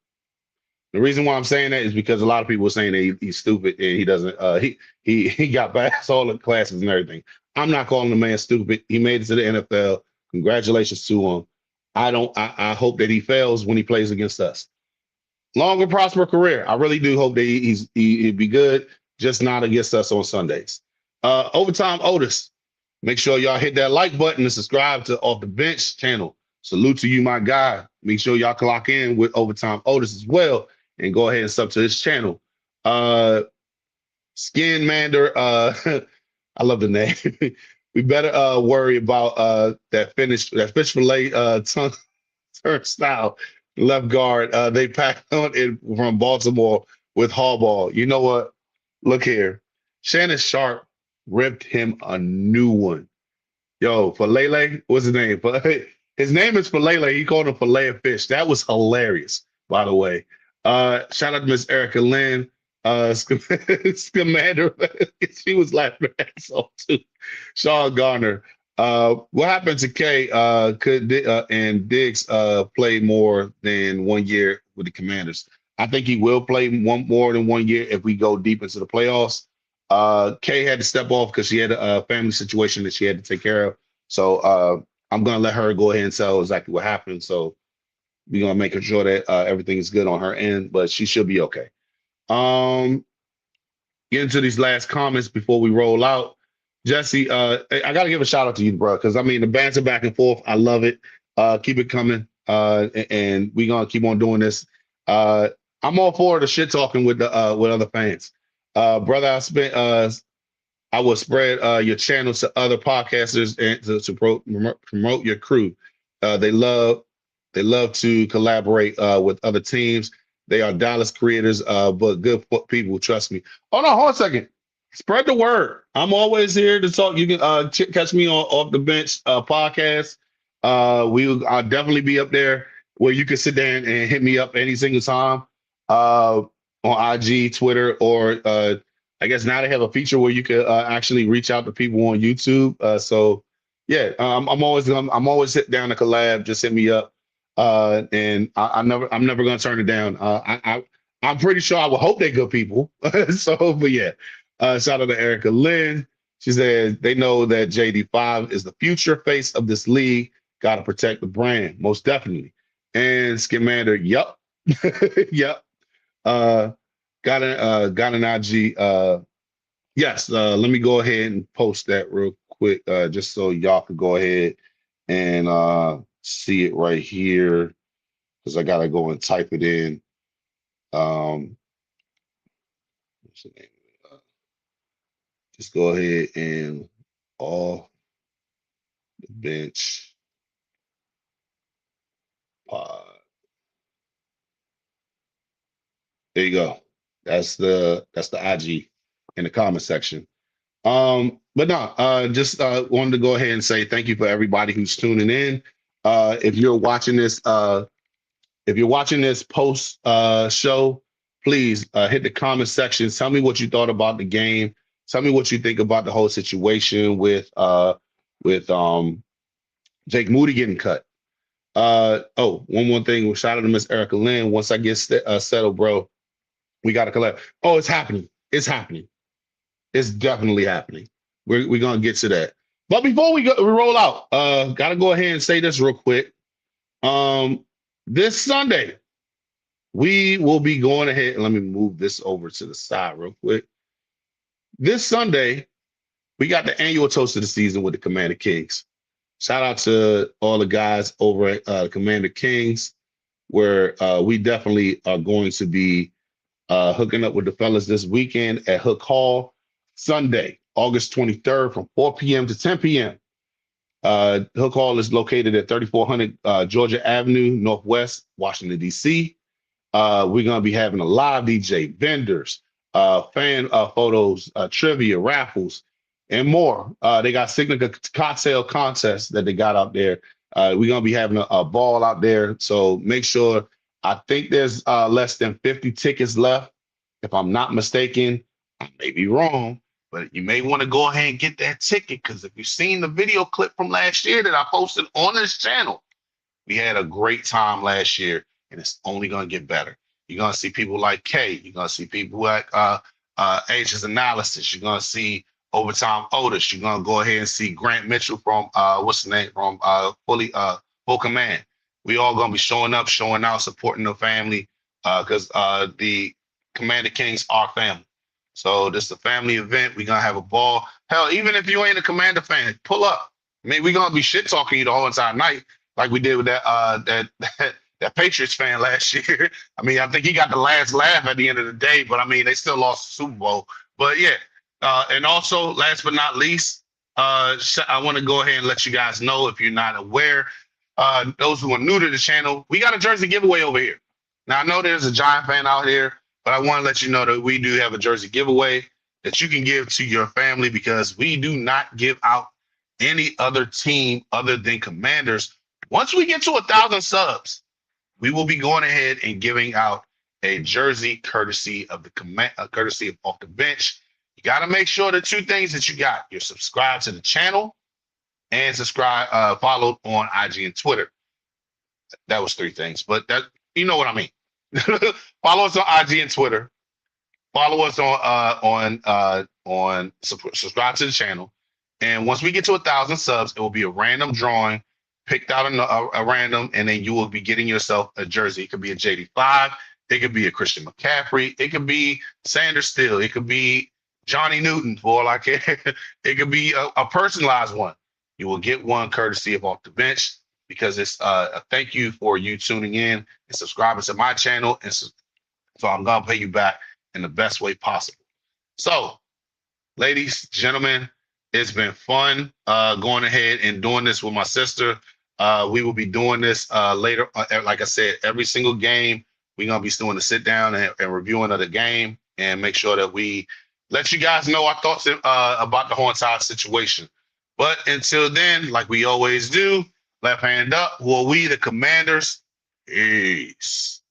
The reason why I'm saying that is because a lot of people are saying that he's stupid and he doesn't. He got past all the classes and everything. I'm not calling the man stupid. He made it to the NFL. Congratulations to him. I hope that he fails when he plays against us. Long and prosperous career. I really do hope that he'd be good, just not against us on Sundays. Overtime Otis. Make sure y'all hit that like button and subscribe to Off the Bench channel. Salute to you, my guy. make sure y'all clock in with Overtime Otis as well, and go ahead and sub to his channel. Skin Mander, I love the name. We better worry about that fish fillet tongue turnstile left guard. They packed on it from Baltimore with Harbaugh. You know what? Look here. Shannon Sharp ripped him a new one. Yo, Falele, what's his name? His name is Falele. He called him Filet of Fish. That was hilarious, by the way. Shout out to Miss Erica Lynn. Scamander. She was laughing at so too. Sean Garner. What happened to K? Could and Diggs play more than 1 year with the Commanders? I think he will play more than 1 year if we go deep into the playoffs. Kay had to step off because she had a family situation that she had to take care of. So I'm gonna let her go ahead and tell exactly what happened. So we're gonna make sure that everything is good on her end, but she should be okay. Get into these last comments before we roll out. Jesse, I gotta give a shout out to you, bro, because I mean the banter back and forth, I love it. Keep it coming, and we're gonna keep on doing this. I'm all for the shit talking with other fans. Brother, I will spread your channel to other podcasters and to promote your crew. They love to collaborate with other teams. They are Dallas creators, but good people. Trust me. Oh no, hold on a second. Spread the word. I'm always here to talk. You can catch me on Off the Bench podcast. I'll definitely be up there where you can sit there and hit me up any single time on IG, Twitter, or I guess now they have a feature where you can actually reach out to people on YouTube. So yeah, I'm always sit down to collab. Just hit me up, and I'm never gonna turn it down. I'm pretty sure I will hope they're good people. So, but yeah, shout out to Erica Lynn. She said they know that JD5 is the future face of this league. Got to protect the brand, most definitely. And Scamander, yep, yep. Got an IG. Yes, let me go ahead and post that real quick, just so y'all can go ahead and see it right here, because I gotta go and type it in. What's the name? Just go ahead and Off the Bench pod. There you go. That's the IG in the comment section. But no, just wanted to go ahead and say thank you for everybody who's tuning in. If you're watching this post show, please hit the comment section. Tell me what you thought about the game. Tell me what you think about the whole situation with Jake Moody getting cut. One more thing. Shout out to Miss Erica Lynn. Once I get settled, bro, we got to collect. Oh, it's happening. It's happening. It's definitely happening. We're gonna get to that. But before we roll out, gotta go ahead and say this real quick. This Sunday, we will be going ahead, and let me move this over to the side real quick. This Sunday, we got the annual toast of the season with the Commander Kings. Shout out to all the guys over at Commander Kings, where we definitely are going to be hooking up with the fellas this weekend at Hook Hall, Sunday, August 23rd from 4 p.m. to 10 p.m. Hook Hall is located at 3400 Georgia Avenue, Northwest, Washington, D.C. We're going to be having a live DJ, vendors, fan photos, trivia, raffles, and more. They got signature cocktail contests that they got out there. We're going to be having a ball out there. So make sure, I think there's less than 50 tickets left. If I'm not mistaken, I may be wrong, but you may want to go ahead and get that ticket, because if you've seen the video clip from last year that I posted on this channel, we had a great time last year, and it's only going to get better. You're going to see people like Kay. You're going to see people like Ages Analysis. You're going to see Overtime Otis. You're going to go ahead and see Grant Mitchell from, what's the name, from Full Command. We all going to be showing up, showing out, supporting the family, because the Commander Kings are family. So this is a family event. We're going to have a ball. Hell, even if you ain't a Commander fan, pull up. I mean, we're going to be shit talking you the whole entire night, like we did with that that Patriots fan last year. I mean, I think he got the last laugh at the end of the day, but I mean, they still lost the Super Bowl. But yeah, and also last but not least, I want to go ahead and let you guys know, if you're not aware, those who are new to the channel, we got a jersey giveaway over here. Now I know there's a Giant fan out here, but I want to let you know that we do have a jersey giveaway that you can give to your family, because we do not give out any other team other than Commanders. Once we get to 1,000 subs, we will be going ahead and giving out a jersey courtesy of courtesy of Off the Bench. You got to make sure the two things that you got: you're subscribed to the channel and followed on IG and Twitter. That was 3 things, but that, you know what I mean. Follow us on IG and Twitter. Follow us on subscribe to the channel. And once we get to 1,000 subs, it will be a random drawing, picked out a random, and then you will be getting yourself a jersey. It could be a JD5, it could be a Christian McCaffrey, it could be Sanders Steele, it could be Johnny Newton, for all I care. It could be a personalized one. You will get one courtesy of Off the Bench, because it's a thank you for you tuning in and subscribing to my channel. And so I'm going to pay you back in the best way possible. So, ladies, gentlemen, it's been fun going ahead and doing this with my sister. We will be doing this later. Like I said, every single game, we're going to be doing a sit down and reviewing of the game, and make sure that we let you guys know our thoughts about the whole entire situation. But until then, like we always do, left hand up. Who are we? The Commanders. Peace.